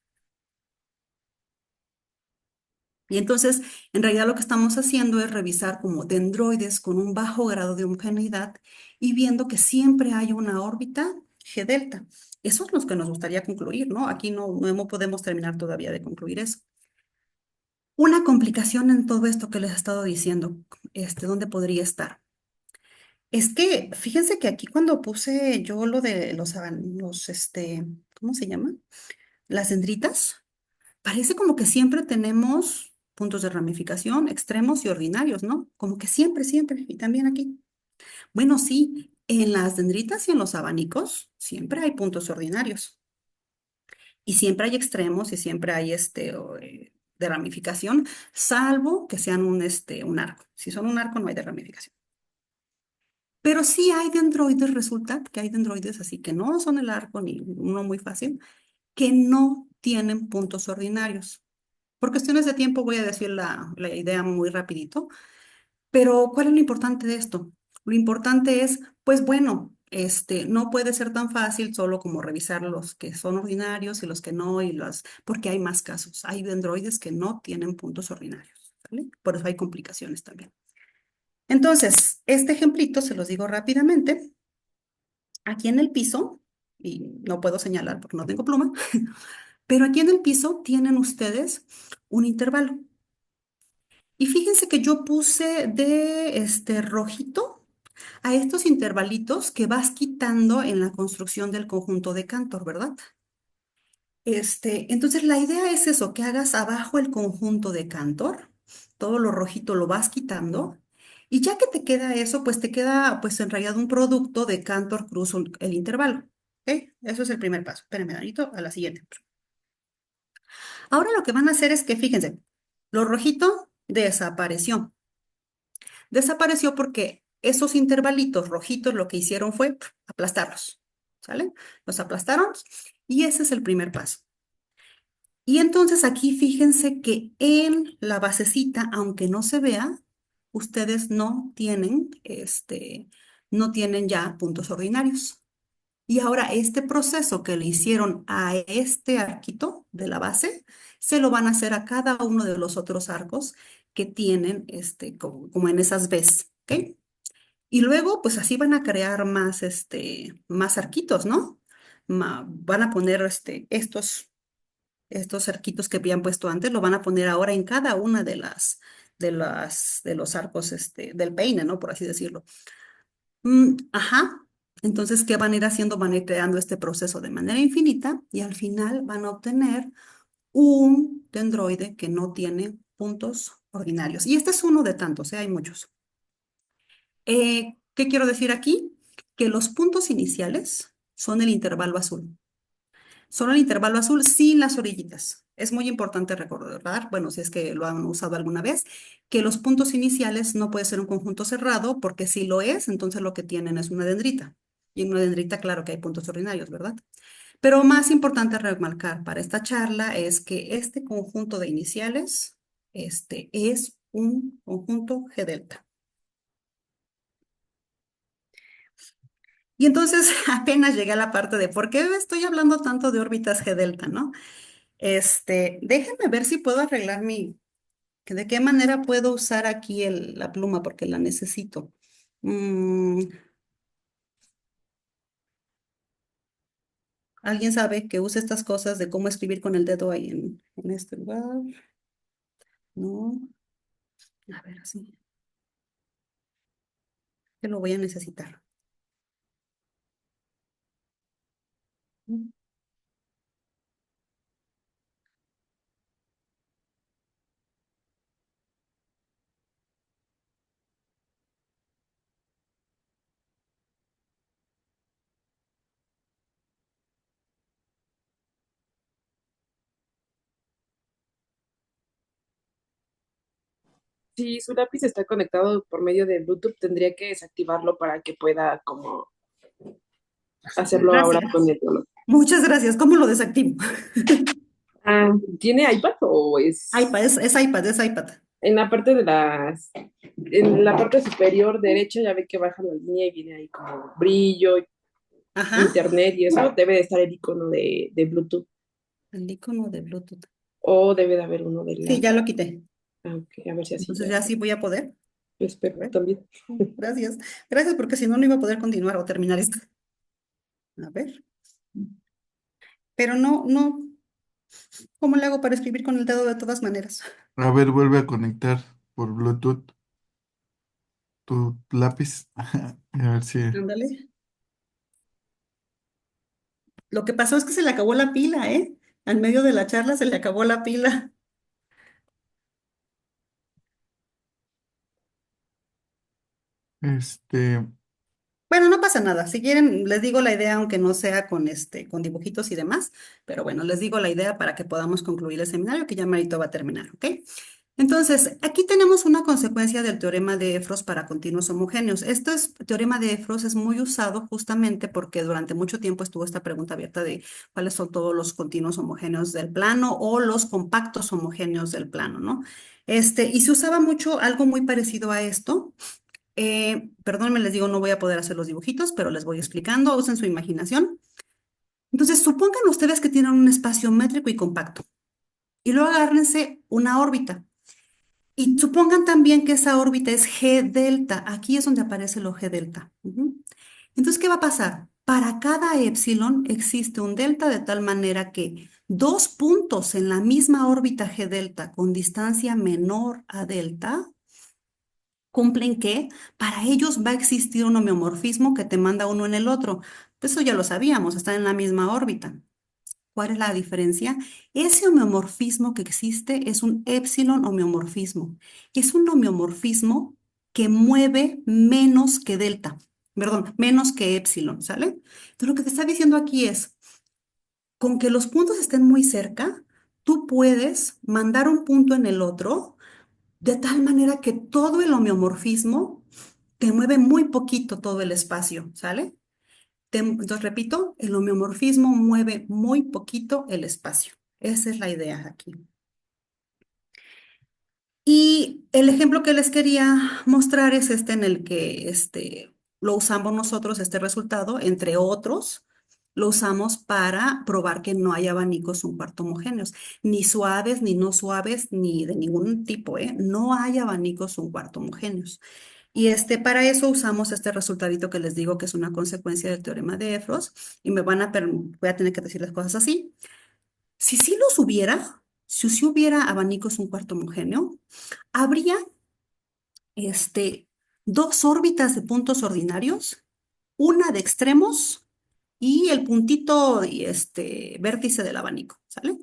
Y entonces, en realidad lo que estamos haciendo es revisar como dendroides con un bajo grado de homogeneidad y viendo que siempre hay una órbita G delta. Eso es lo que nos gustaría concluir, ¿no? Aquí no podemos terminar todavía de concluir eso. Una complicación en todo esto que les he estado diciendo, ¿dónde podría estar? Es que, fíjense que aquí cuando puse yo lo de ¿cómo se llama? Las dendritas. Parece como que siempre tenemos puntos de ramificación, extremos y ordinarios, ¿no? Como que siempre, siempre. Y también aquí. Bueno, sí, en las dendritas y en los abanicos siempre hay puntos ordinarios. Y siempre hay extremos y siempre hay de ramificación, salvo que sean un arco. Si son un arco, no hay de ramificación. Pero sí hay dendroides, resulta que hay dendroides así que no son el arco ni uno muy fácil, que no tienen puntos ordinarios. Por cuestiones de tiempo voy a decir la idea muy rapidito, pero ¿cuál es lo importante de esto? Lo importante es, pues bueno, no puede ser tan fácil solo como revisar los que son ordinarios y los que no, porque hay más casos. Hay dendroides que no tienen puntos ordinarios, ¿vale? Por eso hay complicaciones también. Entonces, este ejemplito se los digo rápidamente. Aquí en el piso, y no puedo señalar porque no tengo pluma, pero aquí en el piso tienen ustedes un intervalo. Y fíjense que yo puse de este rojito a estos intervalitos que vas quitando en la construcción del conjunto de Cantor, ¿verdad? Entonces la idea es eso, que hagas abajo el conjunto de Cantor, todo lo rojito lo vas quitando, y ya que te queda eso, pues te queda pues en realidad un producto de Cantor cruz el intervalo. ¿Ok? Eso es el primer paso. Espérenme, Danito, a la siguiente. Ahora lo que van a hacer es que, fíjense, lo rojito desapareció. Desapareció porque esos intervalitos rojitos lo que hicieron fue aplastarlos, ¿sale? Los aplastaron y ese es el primer paso. Y entonces aquí fíjense que en la basecita, aunque no se vea, ustedes no tienen ya puntos ordinarios. Y ahora este proceso que le hicieron a este arquito de la base, se lo van a hacer a cada uno de los otros arcos que tienen como en esas Bs, ¿ok? Y luego, pues así van a crear más arquitos, ¿no? Van a poner estos arquitos que habían puesto antes, lo van a poner ahora en cada una de los arcos del peine, ¿no? Por así decirlo. Ajá. Entonces, ¿qué van a ir haciendo? Van a ir creando este proceso de manera infinita y al final van a obtener un dendroide que no tiene puntos ordinarios. Y este es uno de tantos, ¿eh? Hay muchos. ¿Qué quiero decir aquí? Que los puntos iniciales son el intervalo azul. Son el intervalo azul sin las orillitas. Es muy importante recordar, bueno, si es que lo han usado alguna vez, que los puntos iniciales no puede ser un conjunto cerrado, porque si lo es, entonces lo que tienen es una dendrita. Y en una dendrita, claro que hay puntos ordinarios, ¿verdad? Pero más importante remarcar para esta charla es que este conjunto de iniciales, es un conjunto G delta. Y entonces apenas llegué a la parte de por qué estoy hablando tanto de órbitas G delta, ¿no? Déjenme ver si puedo arreglar de qué manera puedo usar aquí la pluma porque la necesito. Mm, ¿Alguien sabe que use estas cosas de cómo escribir con el dedo ahí en este lugar? No. A ver, así. Que lo voy a necesitar. Si su lápiz está conectado por medio de Bluetooth, tendría que desactivarlo para que pueda como hacerlo ahora Gracias. con el reloj. Muchas gracias. ¿Cómo lo desactivo? Ah, ¿tiene iPad o iPad, es es iPad, es iPad. en la parte en la parte superior derecha ya ve que baja la línea y viene ahí como brillo, Ajá. internet y eso, debe de estar el icono de Bluetooth El icono de Bluetooth. o debe de haber uno de Sí, la... ya lo quité. Ah, ok, a ver si así Entonces ya. ya sí voy a poder. Yo A espero ver. también. Gracias. Gracias porque si no, no iba a poder continuar o terminar esto. A ver. Pero no, ¿cómo le hago para escribir con el dedo de todas maneras? A ver, vuelve a conectar por Bluetooth tu lápiz. A ver si... Ándale. Lo que pasó es que se le acabó la pila, ¿eh? Al medio de la charla se le acabó la pila. Este... Bueno, no pasa nada. Si quieren, les digo la idea, aunque no sea con con dibujitos y demás, pero bueno, les digo la idea para que podamos concluir el seminario, que ya Marito va a terminar, ¿ok? Entonces, aquí tenemos una consecuencia del teorema de Efros para continuos homogéneos. Teorema de Efros es muy usado justamente porque durante mucho tiempo estuvo esta pregunta abierta de cuáles son todos los continuos homogéneos del plano o los compactos homogéneos del plano, ¿no? Y se usaba mucho algo muy parecido a esto. Perdón, les digo, no voy a poder hacer los dibujitos, pero les voy explicando, usen su imaginación. Entonces, supongan ustedes que tienen un espacio métrico y compacto y luego agárrense una órbita. Y supongan también que esa órbita es G delta. Aquí es donde aparece lo G delta. Ujú. Entonces, ¿qué va a pasar? Para cada épsilon existe un delta de tal manera que dos puntos en la misma órbita G delta con distancia menor a delta cumplen que para ellos va a existir un homeomorfismo que te manda uno en el otro. Eso ya lo sabíamos, están en la misma órbita. ¿Cuál es la diferencia? Ese homeomorfismo que existe es un épsilon homeomorfismo. Es un homeomorfismo que mueve menos que delta, perdón, menos que épsilon, ¿sale? Entonces lo que te está diciendo aquí es, con que los puntos estén muy cerca, tú puedes mandar un punto en el otro de tal manera que todo el homeomorfismo te mueve muy poquito todo el espacio, ¿sale? Entonces, repito, el homeomorfismo mueve muy poquito el espacio. Esa es la idea aquí. Y el ejemplo que les quería mostrar es este en el que lo usamos nosotros, este resultado, entre otros, lo usamos para probar que no hay abanicos un cuarto homogéneos, ni suaves, ni no suaves, ni de ningún tipo, ¿eh? No hay abanicos un cuarto homogéneos. Y para eso usamos este resultadito que les digo que es una consecuencia del teorema de Efros y voy a tener que decir las cosas así. Si sí los hubiera, si sí hubiera abanicos un cuarto homogéneo, habría dos órbitas de puntos ordinarios, una de extremos y el puntito y vértice del abanico, ¿sale?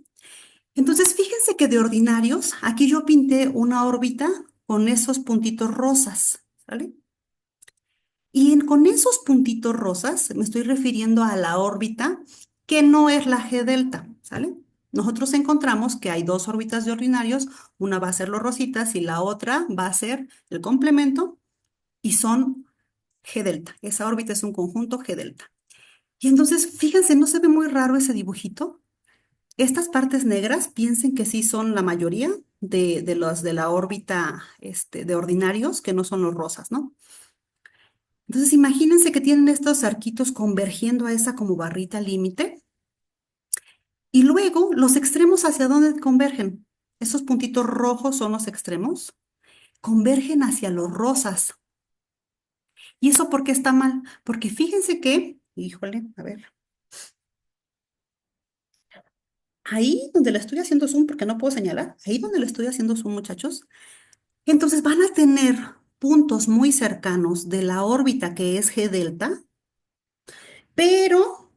Entonces, fíjense que de ordinarios, aquí yo pinté una órbita con esos puntitos rosas, ¿sale? Y con esos puntitos rosas me estoy refiriendo a la órbita que no es la G delta, ¿sale? Nosotros encontramos que hay dos órbitas de ordinarios, una va a ser los rositas y la otra va a ser el complemento y son G delta. Esa órbita es un conjunto G delta. Y entonces, fíjense, ¿no se ve muy raro ese dibujito? Estas partes negras, piensen que sí son la mayoría de los de la órbita de ordinarios, que no son los rosas, ¿no? Entonces, imagínense que tienen estos arquitos convergiendo a esa como barrita límite y luego los extremos hacia dónde convergen. Esos puntitos rojos son los extremos, convergen hacia los rosas. ¿Y eso por qué está mal? Porque fíjense que, híjole, a ver, ahí donde le estoy haciendo zoom, porque no puedo señalar, ahí donde le estoy haciendo zoom, muchachos, entonces van a tener puntos muy cercanos de la órbita que es G delta, pero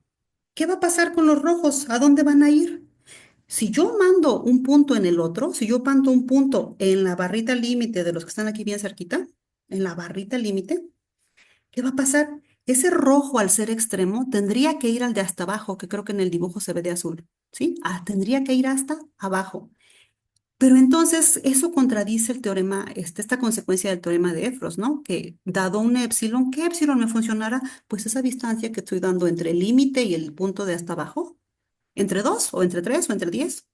¿qué va a pasar con los rojos? ¿A dónde van a ir? Si yo mando un punto en el otro, si yo mando un punto en la barrita límite de los que están aquí bien cerquita, en la barrita límite, ¿qué va a pasar? Ese rojo al ser extremo tendría que ir al de hasta abajo, que creo que en el dibujo se ve de azul, ¿sí? Ah, tendría que ir hasta abajo. Pero entonces eso contradice el teorema, esta consecuencia del teorema de Efros, ¿no? Que dado un épsilon, ¿qué épsilon me funcionará? Pues esa distancia que estoy dando entre el límite y el punto de hasta abajo, entre 2 o entre 3 o entre 10.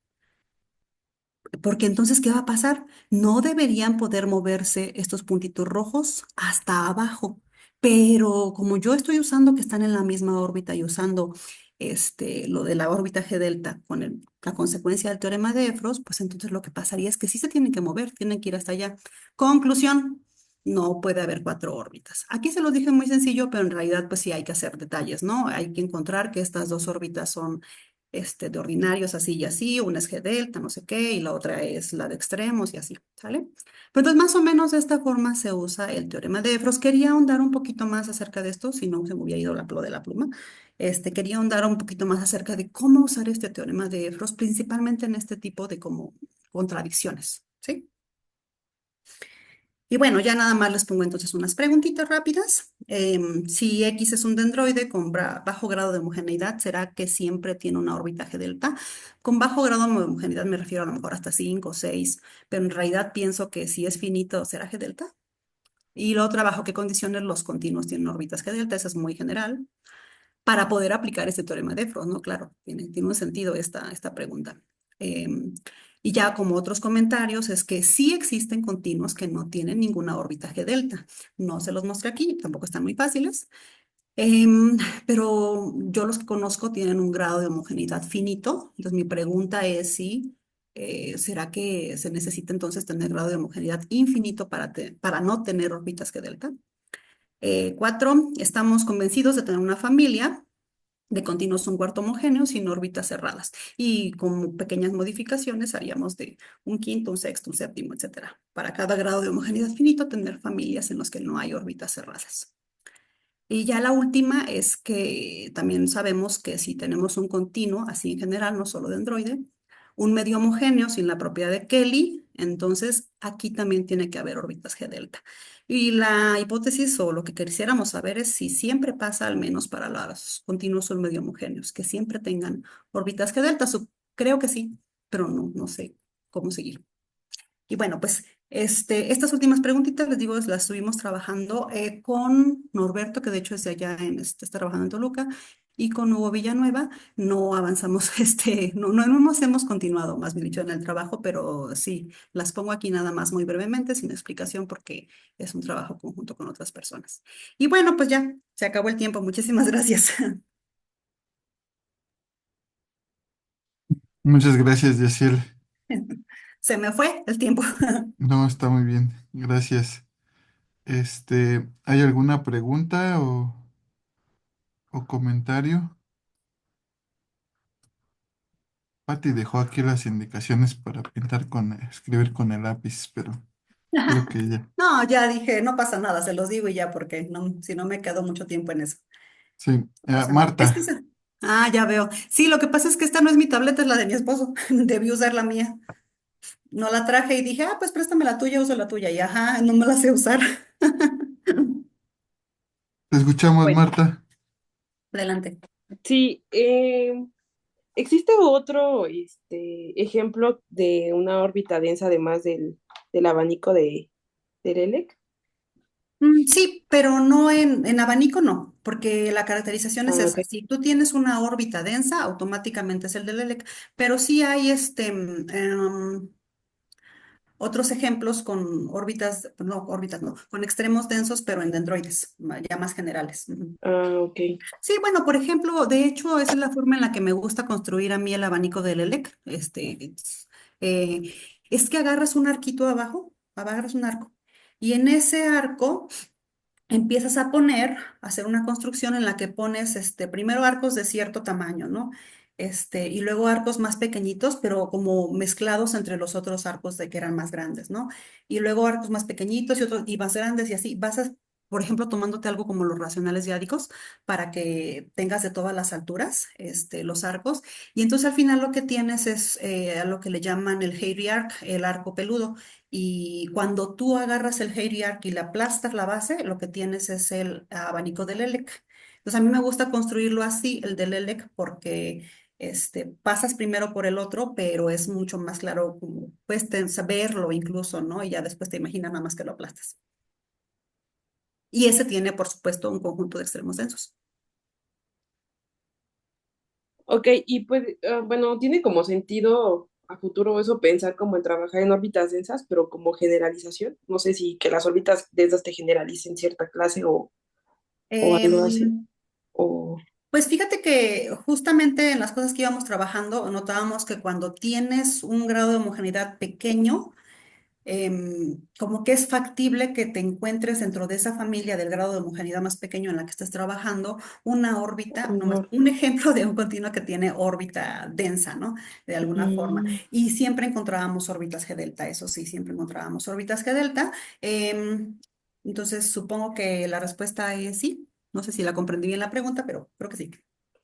Porque entonces, ¿qué va a pasar? No deberían poder moverse estos puntitos rojos hasta abajo. Pero como yo estoy usando que están en la misma órbita y usando lo de la órbita G delta con la consecuencia del teorema de Efros, pues entonces lo que pasaría es que sí se tienen que mover, tienen que ir hasta allá. Conclusión, no puede haber cuatro órbitas. Aquí se los dije muy sencillo, pero en realidad pues sí hay que hacer detalles, ¿no? Hay que encontrar que estas dos órbitas son de ordinarios así y así, una es G delta, no sé qué, y la otra es la de extremos y así, ¿sale? Pero entonces más o menos de esta forma se usa el teorema de Efros. Quería ahondar un poquito más acerca de esto, si no se me hubiera ido la plo de la pluma. Quería ahondar un poquito más acerca de cómo usar este teorema de Efros, principalmente en este tipo de como contradicciones, ¿sí? Y bueno, ya nada más les pongo entonces unas preguntitas rápidas. Si X es un dendroide con bajo grado de homogeneidad, ¿será que siempre tiene una órbita G delta? Con bajo grado de homogeneidad me refiero a lo mejor hasta 5 o 6, pero en realidad pienso que si es finito será G delta. Y luego trabajo qué condiciones los continuos tienen órbitas G delta, eso es muy general, para poder aplicar este teorema de Frost, ¿no? Claro, tiene un sentido esta pregunta. Em, y ya como otros comentarios es que sí existen continuos que no tienen ninguna órbita G delta. No se los mostré aquí, tampoco están muy fáciles. Em, pero yo los que conozco tienen un grado de homogeneidad finito. Entonces mi pregunta es si ¿será que se necesita entonces tener grado de homogeneidad infinito para no tener órbitas G delta? Cuatro, estamos convencidos de tener una familia de continuos un cuarto homogéneo sin órbitas cerradas. Y con pequeñas modificaciones haríamos de un quinto, un sexto, un séptimo, etcétera. Para cada grado de homogeneidad finito, tener familias en las que no hay órbitas cerradas. Y ya la última es que también sabemos que si tenemos un continuo, así en general, no solo dendroide, un medio homogéneo sin la propiedad de Kelly, entonces aquí también tiene que haber órbitas G delta. Y la hipótesis o lo que quisiéramos saber es si siempre pasa, al menos para los continuos o medio homogéneos, que siempre tengan órbitas G delta. Creo que sí, pero no sé cómo seguir. Y bueno, pues estas últimas preguntitas, les digo, las estuvimos trabajando con Norberto, que de hecho es de allá está trabajando en Toluca, y con Hugo Villanueva. No avanzamos, no hemos continuado, más bien dicho, en el trabajo, pero sí, las pongo aquí nada más muy brevemente, sin explicación, porque es un trabajo conjunto con otras personas. Y bueno, pues ya, se acabó el tiempo. Muchísimas gracias. Muchas gracias, Yaciel. Se me fue el tiempo. No, está muy bien. Gracias. ¿Hay alguna pregunta o comentario? Patti dejó aquí las indicaciones para escribir con el lápiz, pero creo que ya. No, ya dije, no pasa nada, se los digo y ya, porque no, si no me quedo mucho tiempo en eso. Sí, No pasa nada. Es que Marta, ya veo. Sí, lo que pasa es que esta no es mi tableta, es la de mi esposo. Debí usar la mía. No la traje y dije, pues préstame la tuya, uso la tuya. Y ajá, no me la sé usar. te escuchamos, Bueno, Marta. adelante. Sí, ¿existe otro ejemplo de una órbita densa además del abanico de Lelek? Sí, pero no en abanico, no, porque la caracterización es Ah, esa. ok. Si tú tienes una órbita densa, automáticamente es el de Lelec, pero sí hay otros ejemplos con órbitas no, con extremos densos, pero en dendroides, ya más generales. Ujú. Ah, ok. Sí, bueno, por ejemplo, de hecho, esa es la forma en la que me gusta construir a mí el abanico del ELEC. Eh, es que agarras un arquito abajo, agarras un arco, y en ese arco empiezas a hacer una construcción en la que pones primero arcos de cierto tamaño, ¿no? Y luego arcos más pequeñitos, pero como mezclados entre los otros arcos de que eran más grandes, ¿no? Y luego arcos más pequeñitos y otros y más grandes y así. Por ejemplo, tomándote algo como los racionales diádicos para que tengas de todas las alturas, los arcos. Y entonces al final lo que tienes es a lo que le llaman el Hairy Arc, el arco peludo. Y cuando tú agarras el Hairy Arc y le aplastas la base, lo que tienes es el abanico del ELEC. Entonces a mí me gusta construirlo así, el del ELEC, porque pasas primero por el otro, pero es mucho más claro, como puedes verlo incluso, ¿no? Y ya después te imaginas nada más que lo aplastas. Y ese tiene, por supuesto, un conjunto de extremos densos. Ok, y pues, bueno, tiene como sentido a futuro eso pensar como en trabajar en órbitas densas, pero como generalización. No sé si que las órbitas densas te generalicen cierta clase o algo así. Em, O, Pues fíjate que justamente en las cosas que íbamos trabajando, notábamos que cuando tienes un grado de homogeneidad pequeño, como que es factible que te encuentres dentro de esa familia del grado de homogeneidad más pequeño en la que estés trabajando, una órbita, no más, no. un ejemplo de un continuo que tiene órbita densa, ¿no? De alguna forma. Mm, Y siempre encontrábamos órbitas G delta, eso sí, siempre encontrábamos órbitas G delta. Entonces, supongo que la respuesta es sí. No sé si la comprendí bien la pregunta, pero creo que sí.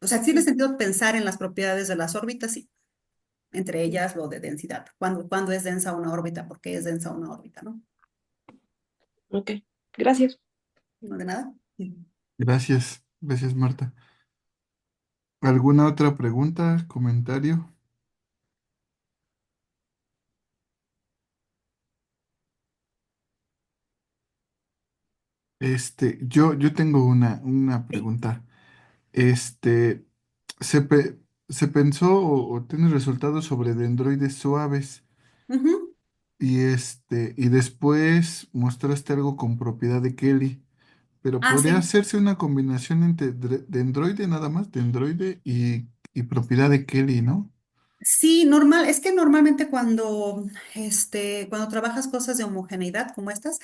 O sea, sí tiene sentido pensar en las propiedades de las órbitas, sí, entre ellas lo de densidad. ¿Cuándo es densa una órbita? ¿Por qué es densa una órbita, no? Ok, gracias. No de nada. Gracias, gracias Marta. ¿Alguna otra pregunta, comentario? Yo tengo una Sí. pregunta. Este, se, pe- se pensó o tiene resultados sobre dendroides suaves Ujú. y después mostraste algo con propiedad de Kelly, pero Ah, podría sí. hacerse una combinación entre dendroide nada más, dendroide y propiedad de Kelly, ¿no? Sí, normal, es que normalmente cuando trabajas cosas de homogeneidad como estas,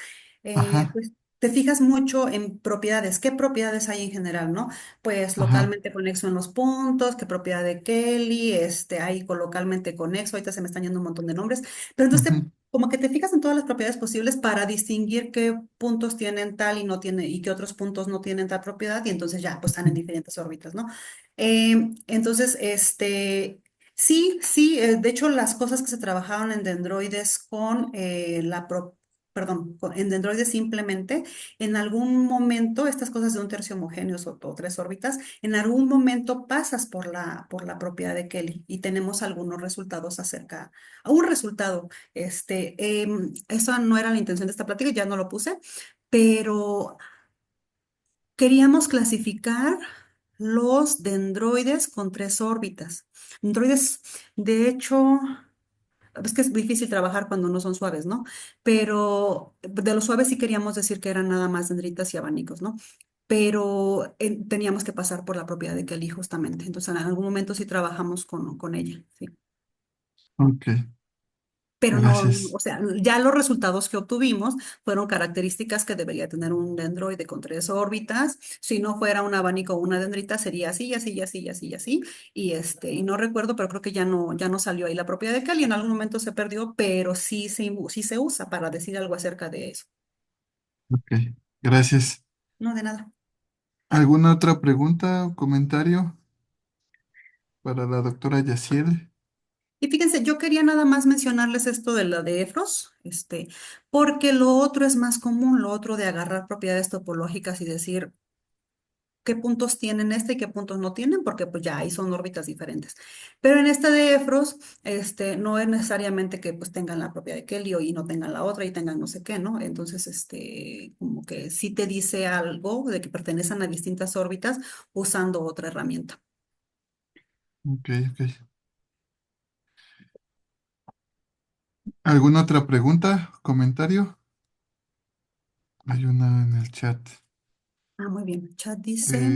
Ajá, pues te fijas mucho en propiedades. ¿Qué propiedades hay en general, no? Pues ajá, localmente conexo en los puntos, qué propiedad de Kelly, hay localmente conexo, ahorita se me están yendo un montón de nombres, pero entonces ujú, como que te fijas en todas las propiedades posibles para distinguir qué puntos tienen tal y no tiene, y qué otros puntos no tienen tal propiedad, y entonces ya, pues están en ujú. diferentes órbitas, ¿no? Entonces, sí, sí, de hecho las cosas que se trabajaron en dendroides en dendroides simplemente, en algún momento, estas cosas de un tercio homogéneo o tres órbitas, en algún momento pasas por la propiedad de Kelly y tenemos algunos resultados un resultado, eso no era la intención de esta plática, ya no lo puse, pero queríamos clasificar los dendroides con tres órbitas. Dendroides, de hecho, es que es difícil trabajar cuando no son suaves, ¿no? Pero de los suaves sí queríamos decir que eran nada más dendritas y abanicos, ¿no? Pero teníamos que pasar por la propiedad de Kelly justamente. Entonces, en algún momento sí trabajamos con ella, sí. Ok, Pero no, gracias. o sea, ya los resultados que obtuvimos fueron características que debería tener un dendroide con tres órbitas. Si no fuera un abanico o una dendrita, sería así, y así, y así, y así, y así. Y no recuerdo, pero creo que ya no salió ahí la propiedad de Kelly. En algún momento se perdió, pero sí se usa para decir algo acerca de eso. Ok, gracias. No, de nada. ¿Alguna otra pregunta o comentario para la doctora Yaciel? Y fíjense, yo quería nada más mencionarles esto de la de Efros, porque lo otro es más común, lo otro de agarrar propiedades topológicas y decir, qué puntos tienen y qué puntos no tienen, porque pues ya ahí son órbitas diferentes. Pero en esta de Efros, no es necesariamente que pues tengan la propia de Kelly y no tengan la otra y tengan no sé qué, ¿no? Entonces, como que sí te dice algo de que pertenecen a distintas órbitas usando otra herramienta. Ok, ok. ¿Alguna otra pregunta, comentario? Hay una en el chat. Ah, muy bien. Chat dice,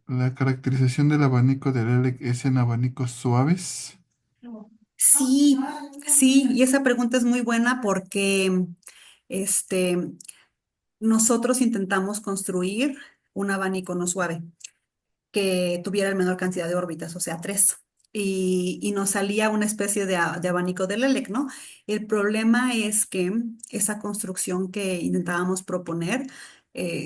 La caracterización del abanico de Lelek es en abanicos suaves. sí, sí, y esa pregunta es muy buena porque, este, nosotros intentamos construir un abanico no suave, que tuviera la menor cantidad de órbitas, o sea, tres. Y nos salía una especie de abanico de Lelec, ¿no? El problema es que esa construcción que intentábamos proponer,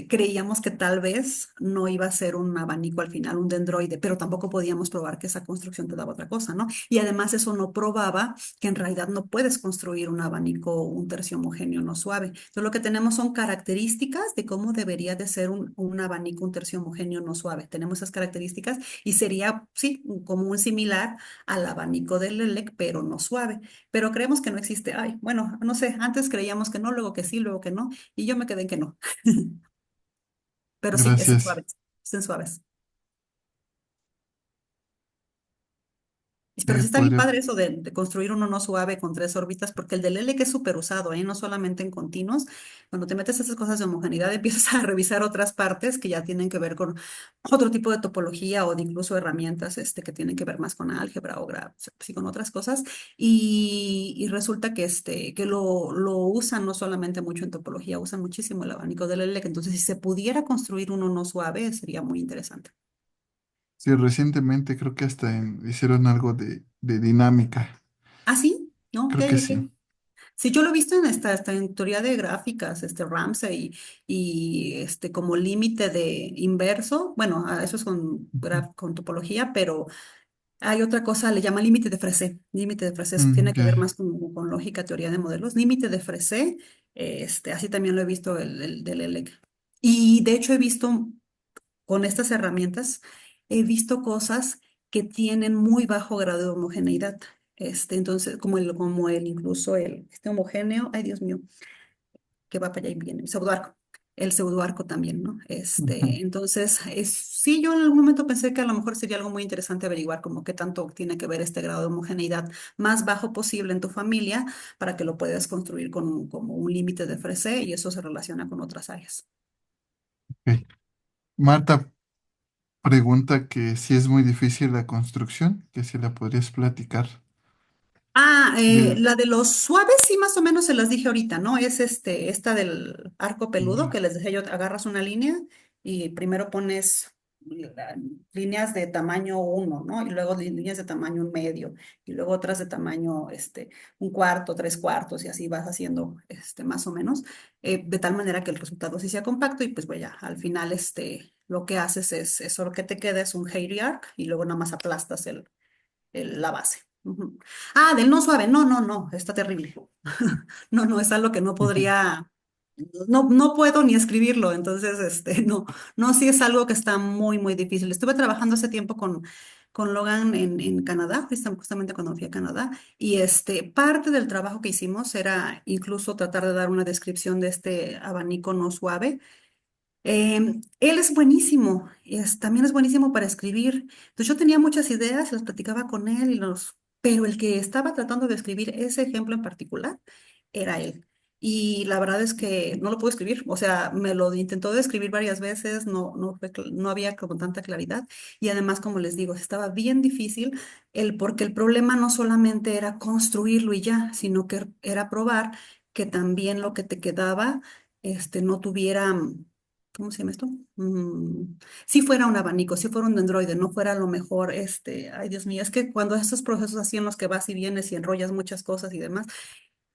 creíamos que tal vez no iba a ser un abanico al final, un dendroide, pero tampoco podíamos probar que esa construcción te daba otra cosa, ¿no? Y además eso no probaba que en realidad no puedes construir un abanico, un tercio homogéneo no suave. Entonces lo que tenemos son características de cómo debería de ser un abanico, un tercio homogéneo no suave. Tenemos esas características y sería, sí, como un similar al abanico del Lelec, pero no suave. Pero creemos que no existe. Ay, bueno, no sé, antes creíamos que no, luego que sí, luego que no, y yo me quedé en que no. Pero sí, Gracias. estén suaves. Pero sí está bien Podría, padre eso de construir uno no suave con tres órbitas, porque el del L que es súper usado, ¿eh? No solamente en continuos. Cuando te metes a esas cosas de homogeneidad, empiezas a revisar otras partes que ya tienen que ver con otro tipo de topología o de incluso herramientas que tienen que ver más con álgebra o sí, con otras cosas. Y resulta que lo usan no solamente mucho en topología, usan muchísimo el abanico del L. Entonces, si se pudiera construir uno no suave, sería muy interesante. sí, recientemente creo que hasta hicieron algo de dinámica. ¿Ah, sí? ¿No? Ok, Creo que sí. ok. Sí, yo lo he visto hasta en teoría de gráficas, Ramsey y como límite de inverso, bueno, eso es Ujú. con topología, pero hay otra cosa, le llama límite de Fresé. Límite de Fresé, eso Mm, tiene ok. que ver más con lógica, teoría de modelos. Límite de Fresé Así también lo he visto el del ELEC. Y de hecho he visto con estas herramientas, he visto cosas que tienen muy bajo grado de homogeneidad. Entonces, incluso este homogéneo, ay Dios mío, que va para allá y viene, el pseudoarco también, ¿no? Ujú. Entonces, sí, yo en algún momento pensé que a lo mejor sería algo muy interesante averiguar como qué tanto tiene que ver este grado de homogeneidad más bajo posible en tu familia para que lo puedas construir como un límite de Fresé y eso se relaciona con otras áreas. Ok. Marta pregunta que si es muy difícil la construcción, que si la podrías platicar. Del... La de los suaves, sí, más o menos se las dije ahorita, ¿no? Es esta del arco peludo Ujú. que les decía yo, agarras una línea y primero pones líneas de tamaño uno, ¿no? Y luego líneas de tamaño un medio, y luego otras de tamaño, un cuarto, tres cuartos, y así vas haciendo, más o menos, de tal manera que el resultado sí sea compacto, y pues, bueno, ya, al final, lo que haces es, eso lo que te queda es un Heiry arc, y luego nada más aplastas la base. Ujú. Del no suave. No, no, no, está terrible. No, no, es algo que no Ujú. podría, no, no puedo ni escribirlo. Entonces, no, no, sí es algo que está muy, muy difícil. Estuve trabajando hace tiempo con Logan en Canadá, justamente cuando fui a Canadá, y parte del trabajo que hicimos era incluso tratar de dar una descripción de este abanico no suave. Él es buenísimo, también es buenísimo para escribir. Entonces yo tenía muchas ideas, las platicaba con él, pero el que estaba tratando de escribir ese ejemplo en particular era él. Y la verdad es que no lo pude escribir, o sea, me lo intentó describir varias veces, no, no, no había como tanta claridad. Y además, como les digo, estaba bien difícil porque el problema no solamente era construirlo y ya, sino que era probar que también lo que te quedaba, no tuviera. ¿Cómo se llama esto? Si fuera un abanico, si fuera un dendroide, no fuera a lo mejor, ay Dios mío, es que cuando esos procesos así en los que vas y vienes y enrollas muchas cosas y demás,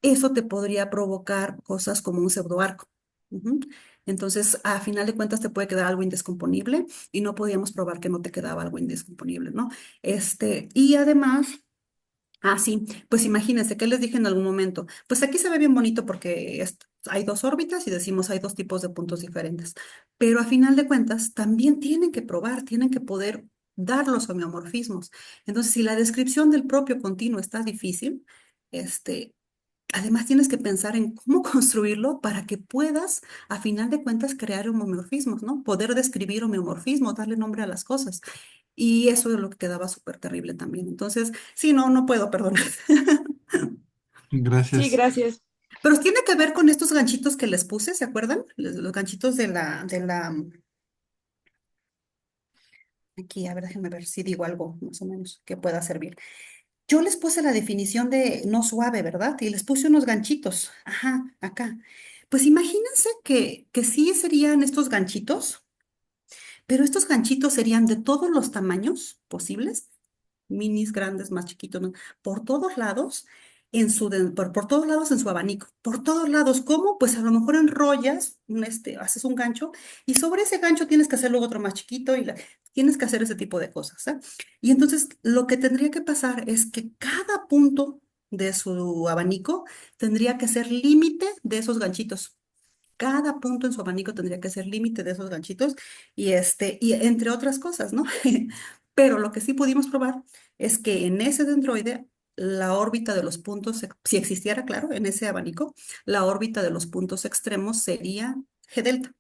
eso te podría provocar cosas como un pseudoarco. Ujú. Entonces, a final de cuentas, te puede quedar algo indescomponible y no podíamos probar que no te quedaba algo indescomponible, ¿no? Y además, sí, pues imagínense, ¿qué les dije en algún momento? Pues aquí se ve bien bonito porque hay dos órbitas y decimos hay dos tipos de puntos diferentes, pero a final de cuentas también tienen que probar, tienen que poder dar los homeomorfismos. Entonces, si la descripción del propio continuo está difícil, este, además tienes que pensar en cómo construirlo para que puedas, a final de cuentas, crear homeomorfismos, ¿no? Poder describir homeomorfismos, darle nombre a las cosas. Y eso es lo que quedaba súper terrible también. Entonces, sí, no, no puedo perdonar. Sí, Gracias. gracias. Pero tiene que ver con estos ganchitos que les puse, ¿se acuerdan? Los ganchitos aquí, a ver, déjenme ver si digo algo más o menos que pueda servir. Yo les puse la definición de no suave, ¿verdad? Y les puse unos ganchitos. Ajá, acá. Pues imagínense que sí serían estos ganchitos, pero estos ganchitos serían de todos los tamaños posibles, minis, grandes, más chiquitos, ¿no? Por todos lados, por todos lados en su abanico, por todos lados. ¿Cómo? Pues a lo mejor enrollas, haces un gancho y sobre ese gancho tienes que hacer luego otro más chiquito y tienes que hacer ese tipo de cosas, ¿eh? Y entonces lo que tendría que pasar es que cada punto de su abanico tendría que ser límite de esos ganchitos. Cada punto en su abanico tendría que ser límite de esos ganchitos y entre otras cosas, ¿no? Pero lo que sí pudimos probar es que en ese dendroide, la órbita de los puntos, si existiera, claro, en ese abanico, la órbita de los puntos extremos sería G delta,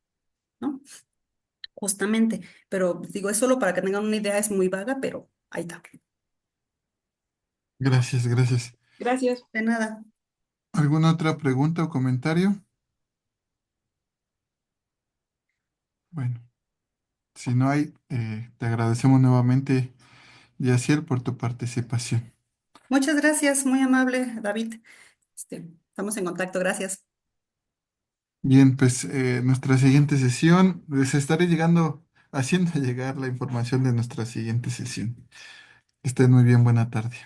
¿no? Justamente. Pero digo, es solo para que tengan una idea, es muy vaga, pero ahí está. Gracias, gracias. Gracias. De nada. ¿Alguna otra pregunta o comentario? Bueno, si no hay, te agradecemos nuevamente, Yaciel, por tu participación. Muchas gracias, muy amable, David. Estamos en contacto, gracias. Bien, pues nuestra siguiente sesión, les estaré llegando, haciendo llegar la información de nuestra siguiente sesión. Que estén muy bien, buena tarde.